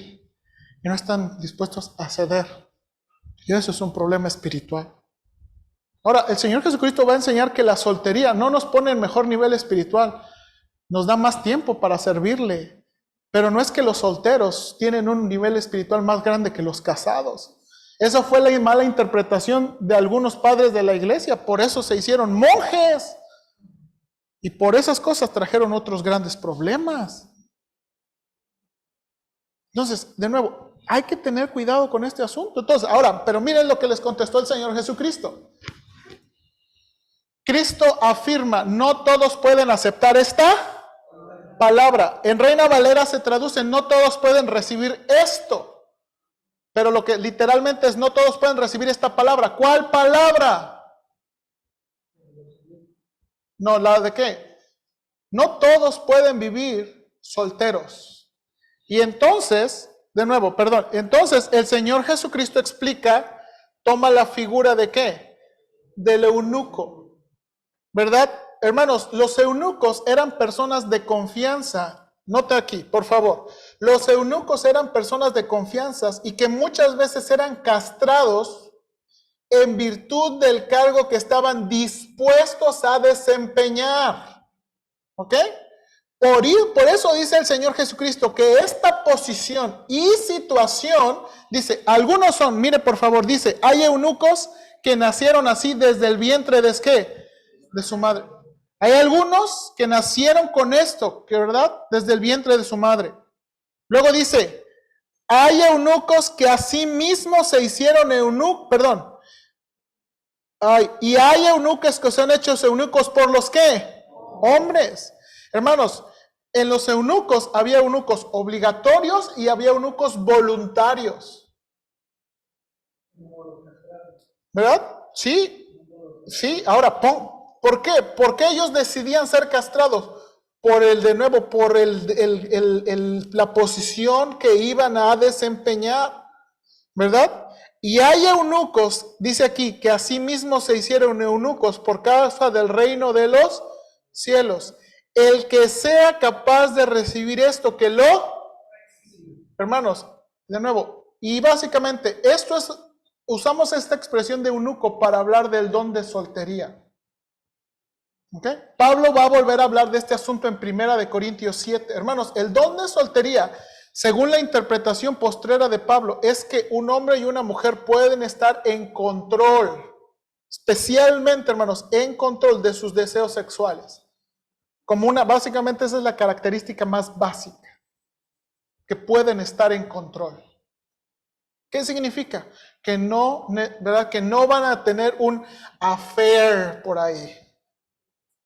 y no están dispuestos a ceder. Y eso es un problema espiritual. Ahora, el Señor Jesucristo va a enseñar que la soltería no nos pone en mejor nivel espiritual, nos da más tiempo para servirle. Pero no es que los solteros tienen un nivel espiritual más grande que los casados. Esa fue la mala interpretación de algunos padres de la iglesia. Por eso se hicieron monjes. Y por esas cosas trajeron otros grandes problemas. Entonces, de nuevo, hay que tener cuidado con este asunto. Entonces, ahora, pero miren lo que les contestó el Señor Jesucristo. Cristo afirma, no todos pueden aceptar esta palabra. En Reina Valera se traduce, no todos pueden recibir esto. Pero lo que literalmente es, no todos pueden recibir esta palabra. ¿Cuál palabra? No, ¿la de qué? No todos pueden vivir solteros. Y entonces, de nuevo, entonces el Señor Jesucristo explica, toma la figura de ¿qué? Del eunuco. ¿Verdad? Hermanos, los eunucos eran personas de confianza. Note aquí, por favor. Los eunucos eran personas de confianza y que muchas veces eran castrados en virtud del cargo que estaban dispuestos a desempeñar. ¿Ok? Por eso dice el Señor Jesucristo que esta posición y situación, dice, algunos son, mire por favor, dice, hay eunucos que nacieron así desde el vientre de ¿qué? De su madre. Hay algunos que nacieron con esto, que verdad, desde el vientre de su madre. Luego dice, hay eunucos que así mismo se hicieron y hay eunucos que se han hecho eunucos por los ¿qué? Hombres. Hermanos, en los eunucos había eunucos obligatorios y había eunucos voluntarios. ¿Verdad? Sí. Sí, ahora ¿por qué? ¿Por qué ellos decidían ser castrados? Por la posición que iban a desempeñar, ¿verdad? Y hay eunucos, dice aquí, que asimismo se hicieron eunucos por causa del reino de los cielos. El que sea capaz de recibir esto, que hermanos, de nuevo, y básicamente usamos esta expresión de eunuco para hablar del don de soltería. ¿Okay? Pablo va a volver a hablar de este asunto en 1 Corintios 7. Hermanos, el don de soltería, según la interpretación postrera de Pablo, es que un hombre y una mujer pueden estar en control, especialmente, hermanos, en control de sus deseos sexuales. Básicamente esa es la característica más básica, que pueden estar en control. ¿Qué significa? Que no, ¿verdad? Que no van a tener un affair por ahí.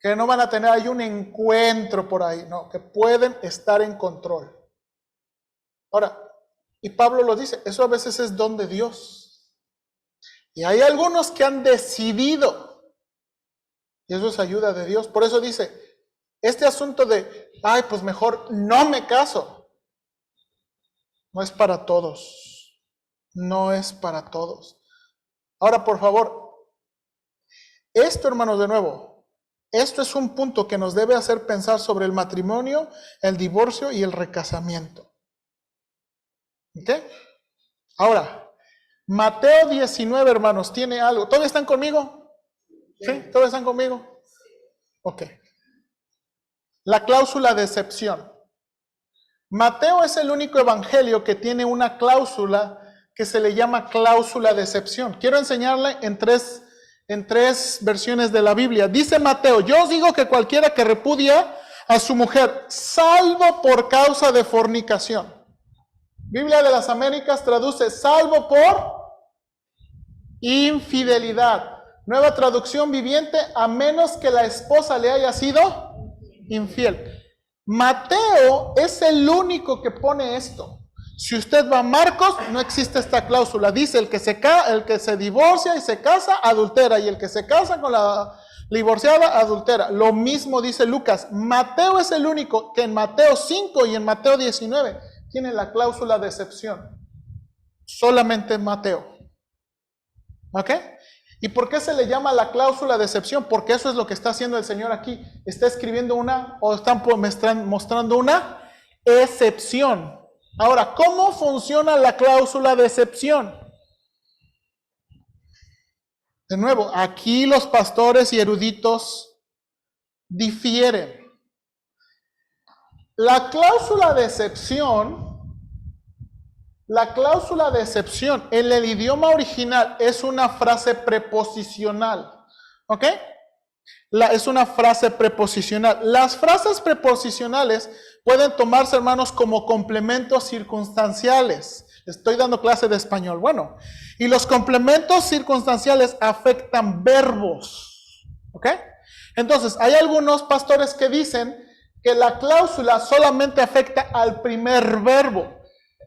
Que no van a tener ahí un encuentro por ahí. No, que pueden estar en control. Ahora, y Pablo lo dice, eso a veces es don de Dios. Y hay algunos que han decidido. Y eso es ayuda de Dios. Por eso dice, este asunto de, ay, pues mejor no me caso. No es para todos. No es para todos. Ahora, por favor, esto, hermanos, de nuevo, esto es un punto que nos debe hacer pensar sobre el matrimonio, el divorcio y el recasamiento. ¿Ok? Ahora, Mateo 19, hermanos, tiene algo. ¿Todavía están conmigo? ¿Sí? ¿Todavía están conmigo? Ok. La cláusula de excepción. Mateo es el único evangelio que tiene una cláusula que se le llama cláusula de excepción. Quiero enseñarle en tres versiones de la Biblia. Dice Mateo: yo os digo que cualquiera que repudia a su mujer, salvo por causa de fornicación. Biblia de las Américas traduce salvo por infidelidad. Nueva traducción viviente, a menos que la esposa le haya sido infiel. Mateo es el único que pone esto. Si usted va a Marcos, no existe esta cláusula. Dice el que se divorcia y se casa, adultera. Y el que se casa con la divorciada, adultera. Lo mismo dice Lucas. Mateo es el único que en Mateo 5 y en Mateo 19 tiene la cláusula de excepción. Solamente en Mateo. ¿Ok? ¿Y por qué se le llama la cláusula de excepción? Porque eso es lo que está haciendo el Señor aquí. Está escribiendo están mostrando una excepción. Ahora, ¿cómo funciona la cláusula de excepción? De nuevo, aquí los pastores y eruditos difieren. La cláusula de excepción en el idioma original es una frase preposicional. ¿Ok? Es una frase preposicional. Las frases preposicionales pueden tomarse, hermanos, como complementos circunstanciales. Estoy dando clase de español. Bueno, y los complementos circunstanciales afectan verbos. ¿Ok? Entonces, hay algunos pastores que dicen que la cláusula solamente afecta al primer verbo.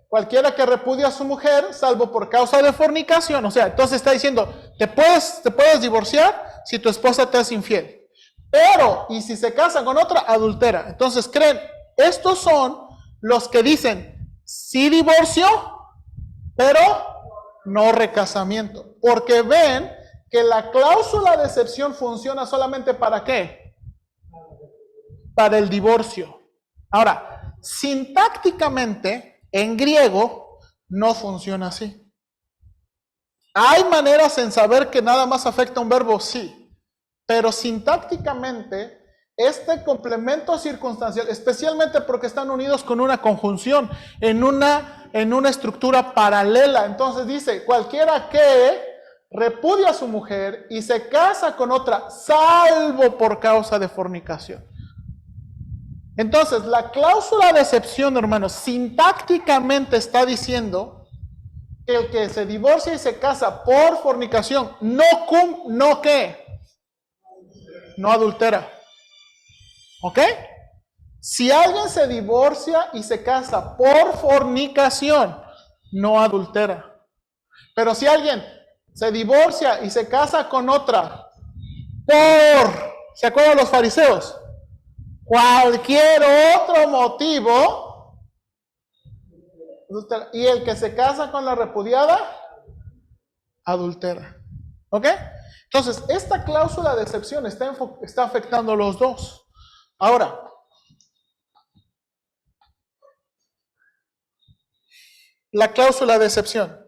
Cualquiera que repudia a su mujer, salvo por causa de fornicación. O sea, entonces está diciendo, te puedes divorciar si tu esposa te es infiel. Pero, y si se casa con otra, adultera. Entonces creen, estos son los que dicen, sí divorcio, pero no recasamiento. Porque ven que la cláusula de excepción funciona solamente ¿para qué? Para el divorcio. Ahora, sintácticamente, en griego no funciona así. ¿Hay maneras en saber que nada más afecta un verbo? Sí. Pero sintácticamente, este complemento circunstancial, especialmente porque están unidos con una conjunción, en una estructura paralela. Entonces dice, cualquiera que repudia a su mujer y se casa con otra, salvo por causa de fornicación. Entonces, la cláusula de excepción, hermanos, sintácticamente está diciendo que el que se divorcia y se casa por fornicación no adultera. ¿Ok? Si alguien se divorcia y se casa por fornicación, no adultera. Pero si alguien se divorcia y se casa con otra ¿se acuerdan los fariseos? Cualquier otro motivo, y el que se casa con la repudiada, adultera. ¿Ok? Entonces, esta cláusula de excepción está afectando a los dos. Ahora, la cláusula de excepción.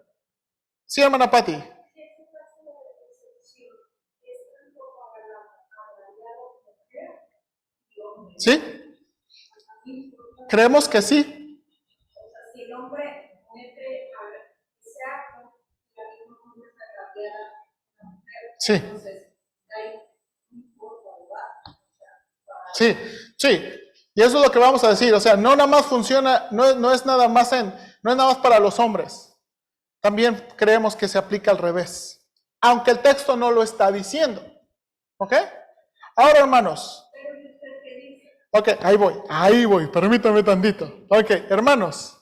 Sí, hermana Patti. ¿Sí? Creemos que sí. Si el hombre mete ese acto, la misma mujer está cambiada a la mujer. Sí. Entonces, hay un poco Sí, sí. Y eso es lo que vamos a decir. O sea, no nada más funciona, no es nada más para los hombres. También creemos que se aplica al revés. Aunque el texto no lo está diciendo. ¿Ok? Ahora, hermanos. Ok, ahí voy, permítame tantito. Ok, hermanos.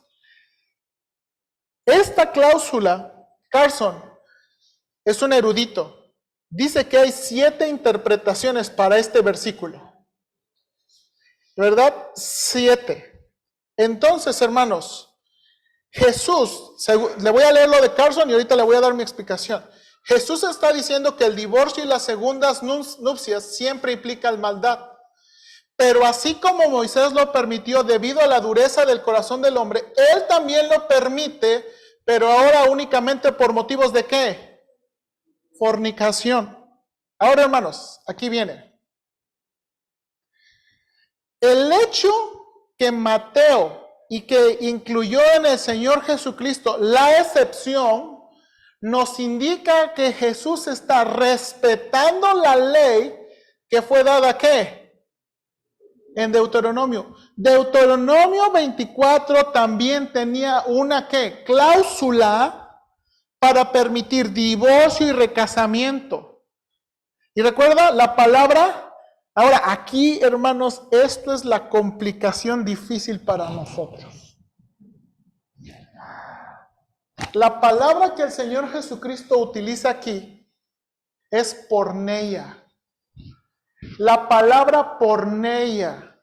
Esta cláusula, Carson, es un erudito. Dice que hay 7 interpretaciones para este versículo. ¿Verdad? 7. Entonces, hermanos, Jesús, le voy a leer lo de Carson y ahorita le voy a dar mi explicación. Jesús está diciendo que el divorcio y las segundas nupcias siempre implican maldad. Pero así como Moisés lo permitió debido a la dureza del corazón del hombre, Él también lo permite, pero ahora únicamente por motivos de ¿qué? Fornicación. Ahora, hermanos, aquí viene. El hecho que Mateo y que incluyó en el Señor Jesucristo la excepción, nos indica que Jesús está respetando la ley que fue dada ¿qué? En Deuteronomio. Deuteronomio 24 también tenía una ¿qué? Cláusula para permitir divorcio y recasamiento. Y recuerda la palabra. Ahora, aquí, hermanos, esto es la complicación difícil para nosotros. La palabra que el Señor Jesucristo utiliza aquí es porneia. La palabra porneia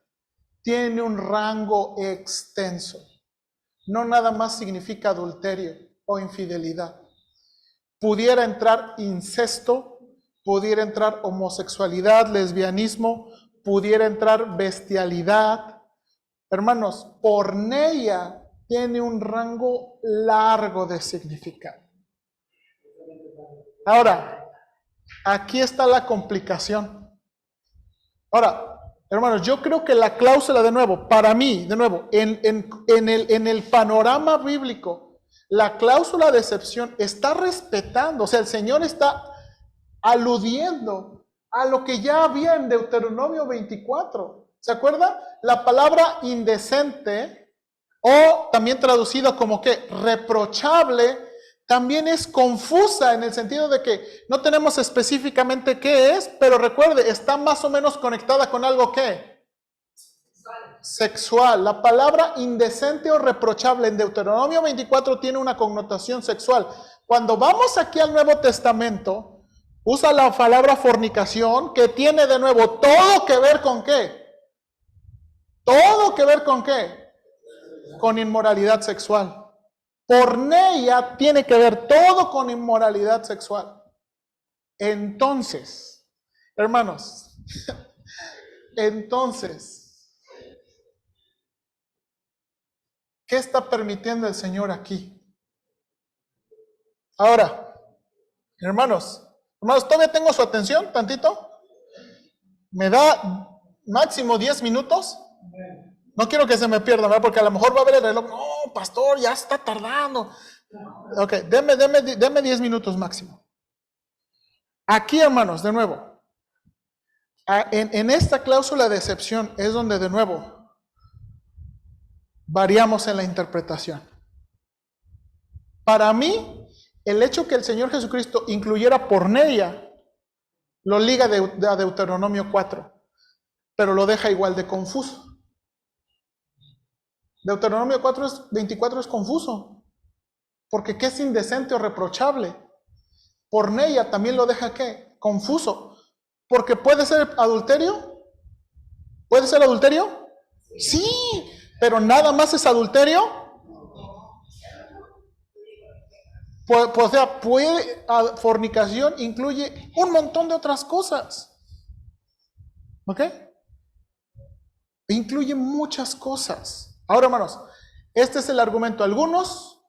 tiene un rango extenso. No nada más significa adulterio o infidelidad. Pudiera entrar incesto, pudiera entrar homosexualidad, lesbianismo, pudiera entrar bestialidad. Hermanos, porneia tiene un rango largo de significado. Ahora, aquí está la complicación. Ahora, hermanos, yo creo que la cláusula, de nuevo, para mí, de nuevo, en el panorama bíblico, la cláusula de excepción está respetando, o sea, el Señor está aludiendo a lo que ya había en Deuteronomio 24. ¿Se acuerda? La palabra indecente, o también traducido como que reprochable, también es confusa en el sentido de que no tenemos específicamente qué es, pero recuerde, está más o menos conectada con algo que sexual. La palabra indecente o reprochable en Deuteronomio 24 tiene una connotación sexual. Cuando vamos aquí al Nuevo Testamento, usa la palabra fornicación, que tiene de nuevo todo que ver con qué. Todo que ver con qué. Con inmoralidad sexual. Porneia tiene que ver todo con inmoralidad sexual. Entonces, hermanos, entonces, ¿qué está permitiendo el Señor aquí? Ahora, hermanos, ¿todavía tengo su atención tantito? ¿Me da máximo 10 minutos? No quiero que se me pierda, ¿verdad? Porque a lo mejor va a ver el reloj. No, pastor, ya está tardando. Ok, deme 10 minutos máximo. Aquí, hermanos, de nuevo, en esta cláusula de excepción es donde de nuevo variamos en la interpretación. Para mí, el hecho que el Señor Jesucristo incluyera porneia lo liga a Deuteronomio 4, pero lo deja igual de confuso. Deuteronomio 24 es confuso, porque ¿qué es indecente o reprochable? Porneia también lo deja ¿qué? Confuso, porque puede ser adulterio. ¿Puede ser adulterio? Sí, pero nada más es adulterio. O sea, fornicación incluye un montón de otras cosas. ¿Ok? Incluye muchas cosas. Ahora, hermanos, este es el argumento. Algunos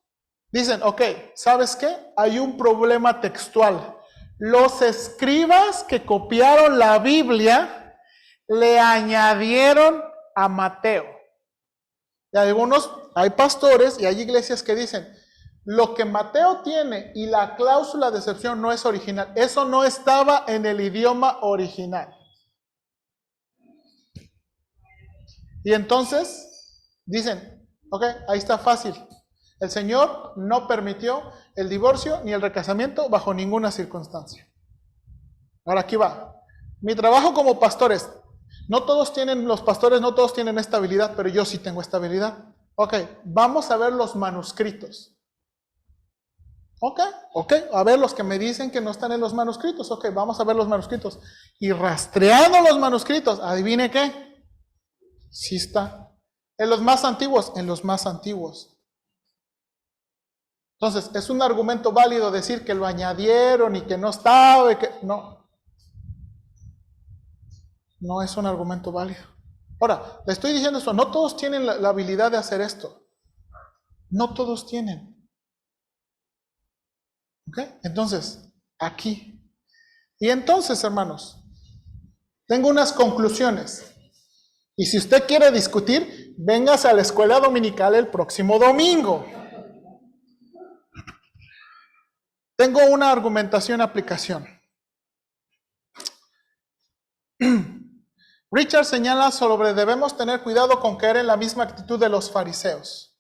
dicen, ok, ¿sabes qué? Hay un problema textual. Los escribas que copiaron la Biblia le añadieron a Mateo. Y algunos, hay pastores y hay iglesias que dicen, lo que Mateo tiene y la cláusula de excepción no es original. Eso no estaba en el idioma original. Y entonces dicen, ok, ahí está fácil. El Señor no permitió el divorcio ni el recasamiento bajo ninguna circunstancia. Ahora aquí va. Mi trabajo como pastores, los pastores no todos tienen esta habilidad, pero yo sí tengo esta habilidad. Ok, vamos a ver los manuscritos. Ok, a ver los que me dicen que no están en los manuscritos. Ok, vamos a ver los manuscritos. Y rastreando los manuscritos, adivine qué. Sí está. En los más antiguos, en los más antiguos. Entonces, ¿es un argumento válido decir que lo añadieron y que no estaba? No. No es un argumento válido. Ahora, le estoy diciendo esto, no todos tienen la habilidad de hacer esto. No todos tienen. ¿Ok? Entonces, aquí. Y entonces, hermanos, tengo unas conclusiones. Y si usted quiere discutir, véngase a la escuela dominical el próximo domingo. Tengo una argumentación aplicación. Richard señala sobre debemos tener cuidado con caer en la misma actitud de los fariseos.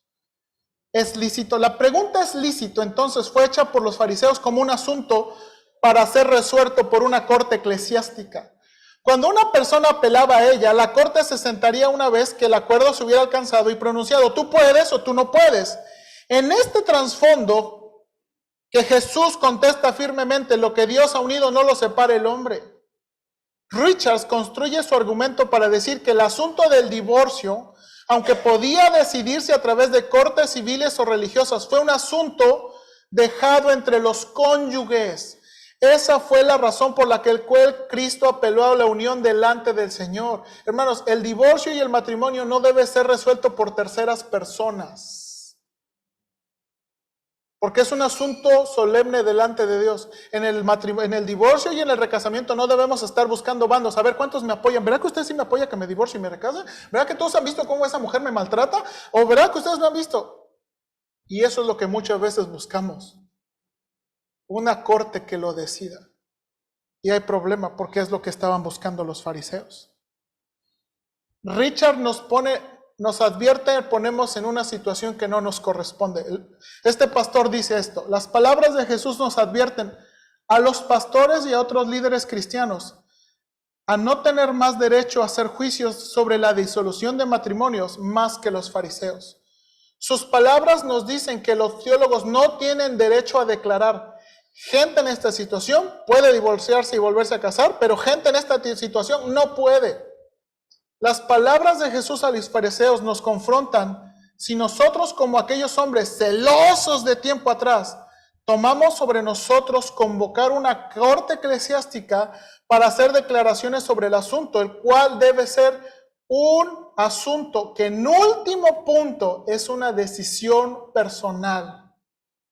Es lícito. La pregunta es lícito, entonces fue hecha por los fariseos como un asunto para ser resuelto por una corte eclesiástica. Cuando una persona apelaba a ella, la corte se sentaría una vez que el acuerdo se hubiera alcanzado y pronunciado, tú puedes o tú no puedes. En este trasfondo que Jesús contesta firmemente, lo que Dios ha unido no lo separa el hombre. Richards construye su argumento para decir que el asunto del divorcio, aunque podía decidirse a través de cortes civiles o religiosas, fue un asunto dejado entre los cónyuges. Esa fue la razón por la que Cristo apeló a la unión delante del Señor. Hermanos, el divorcio y el matrimonio no debe ser resuelto por terceras personas. Porque es un asunto solemne delante de Dios. En el divorcio y en el recasamiento no debemos estar buscando bandos. A ver, ¿cuántos me apoyan? ¿Verdad que usted sí me apoya que me divorcie y me recase? ¿Verdad que todos han visto cómo esa mujer me maltrata? ¿O verdad que ustedes no han visto? Y eso es lo que muchas veces buscamos. Una corte que lo decida. Y hay problema porque es lo que estaban buscando los fariseos. Richard nos advierte, ponemos en una situación que no nos corresponde. Este pastor dice esto: las palabras de Jesús nos advierten a los pastores y a otros líderes cristianos a no tener más derecho a hacer juicios sobre la disolución de matrimonios más que los fariseos. Sus palabras nos dicen que los teólogos no tienen derecho a declarar: gente en esta situación puede divorciarse y volverse a casar, pero gente en esta situación no puede. Las palabras de Jesús a los fariseos nos confrontan si nosotros, como aquellos hombres celosos de tiempo atrás, tomamos sobre nosotros convocar una corte eclesiástica para hacer declaraciones sobre el asunto, el cual debe ser un asunto que en último punto es una decisión personal.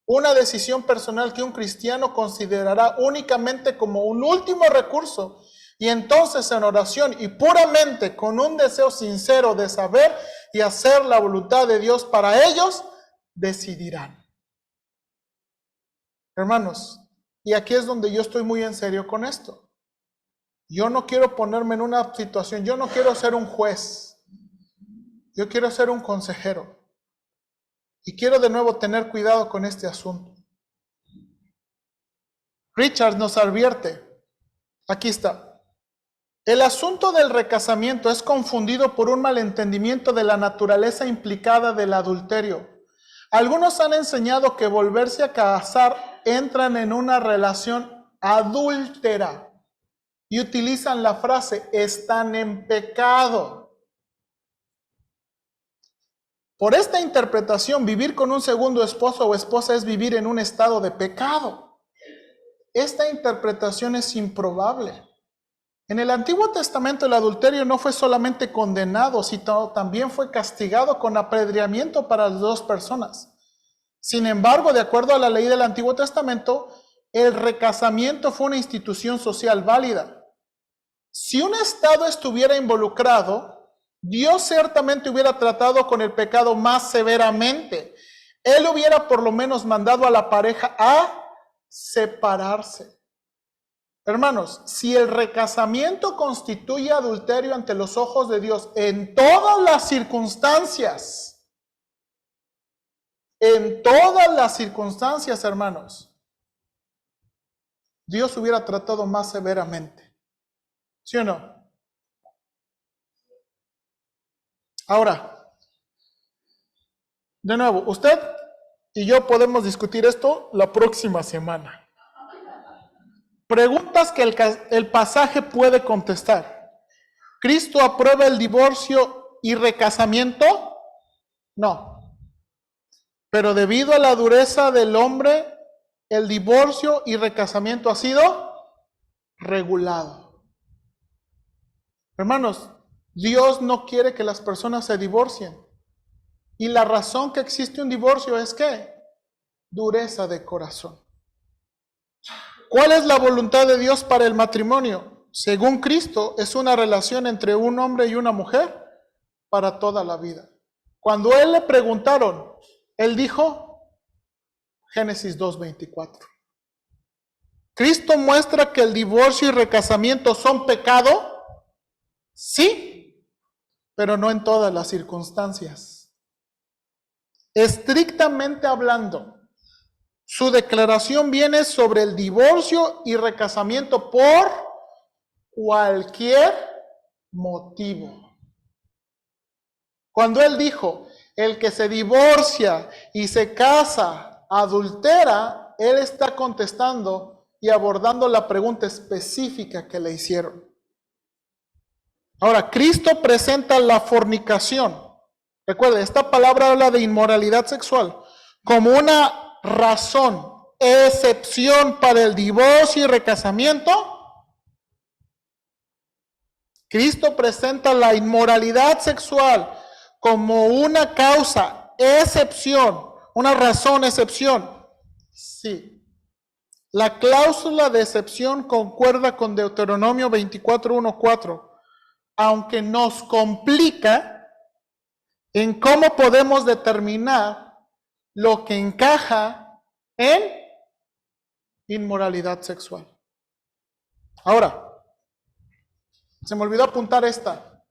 Una decisión personal que un cristiano considerará únicamente como un último recurso. Y entonces en oración y puramente con un deseo sincero de saber y hacer la voluntad de Dios para ellos, decidirán. Hermanos, y aquí es donde yo estoy muy en serio con esto. Yo no quiero ponerme en una situación, yo no quiero ser un juez. Yo quiero ser un consejero. Y quiero de nuevo tener cuidado con este asunto. Richard nos advierte, aquí está. El asunto del recasamiento es confundido por un malentendimiento de la naturaleza implicada del adulterio. Algunos han enseñado que volverse a casar entran en una relación adúltera y utilizan la frase están en pecado. Por esta interpretación, vivir con un segundo esposo o esposa es vivir en un estado de pecado. Esta interpretación es improbable. En el Antiguo Testamento el adulterio no fue solamente condenado, sino también fue castigado con apedreamiento para las dos personas. Sin embargo, de acuerdo a la ley del Antiguo Testamento, el recasamiento fue una institución social válida. Si un Estado estuviera involucrado, Dios ciertamente hubiera tratado con el pecado más severamente. Él hubiera por lo menos mandado a la pareja a separarse. Hermanos, si el recasamiento constituye adulterio ante los ojos de Dios en todas las circunstancias, hermanos, Dios hubiera tratado más severamente. ¿Sí o no? Ahora, de nuevo, usted y yo podemos discutir esto la próxima semana. Preguntas que el pasaje puede contestar. ¿Cristo aprueba el divorcio y recasamiento? No. Pero debido a la dureza del hombre, el divorcio y recasamiento ha sido regulado. Hermanos, Dios no quiere que las personas se divorcien. Y la razón que existe un divorcio es ¿qué? Dureza de corazón. ¿Cuál es la voluntad de Dios para el matrimonio? Según Cristo, es una relación entre un hombre y una mujer para toda la vida. Cuando él le preguntaron, él dijo, Génesis 2:24. ¿Cristo muestra que el divorcio y recasamiento son pecado? Sí, pero no en todas las circunstancias. Estrictamente hablando, su declaración viene sobre el divorcio y recasamiento por cualquier motivo. Cuando él dijo, el que se divorcia y se casa, adultera, él está contestando y abordando la pregunta específica que le hicieron. Ahora, Cristo presenta la fornicación. Recuerde, esta palabra habla de inmoralidad sexual como una razón, excepción para el divorcio y recasamiento. Cristo presenta la inmoralidad sexual como una causa, excepción, una razón, excepción. Sí. La cláusula de excepción concuerda con Deuteronomio 24:1-4, aunque nos complica en cómo podemos determinar lo que encaja en inmoralidad sexual. Ahora, se me olvidó apuntar esta.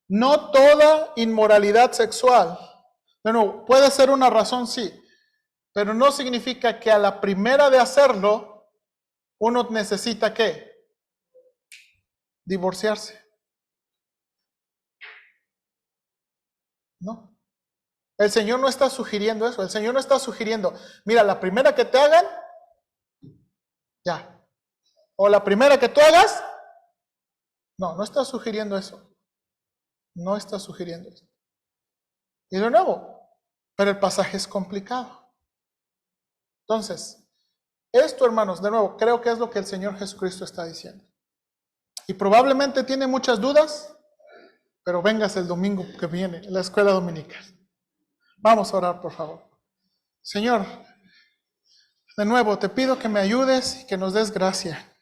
No toda inmoralidad sexual, bueno, puede ser una razón, sí, pero no significa que a la primera de hacerlo, uno necesita ¿qué? Divorciarse. No. El Señor no está sugiriendo eso. El Señor no está sugiriendo, mira, la primera que te hagan, ya. O la primera que tú hagas, no está sugiriendo eso. No está sugiriendo eso. Y de nuevo, pero el pasaje es complicado. Entonces, esto, hermanos, de nuevo, creo que es lo que el Señor Jesucristo está diciendo. Y probablemente tiene muchas dudas, pero vengas el domingo que viene, la escuela dominical. Vamos a orar, por favor. Señor, de nuevo, te pido que me ayudes y que nos des gracia.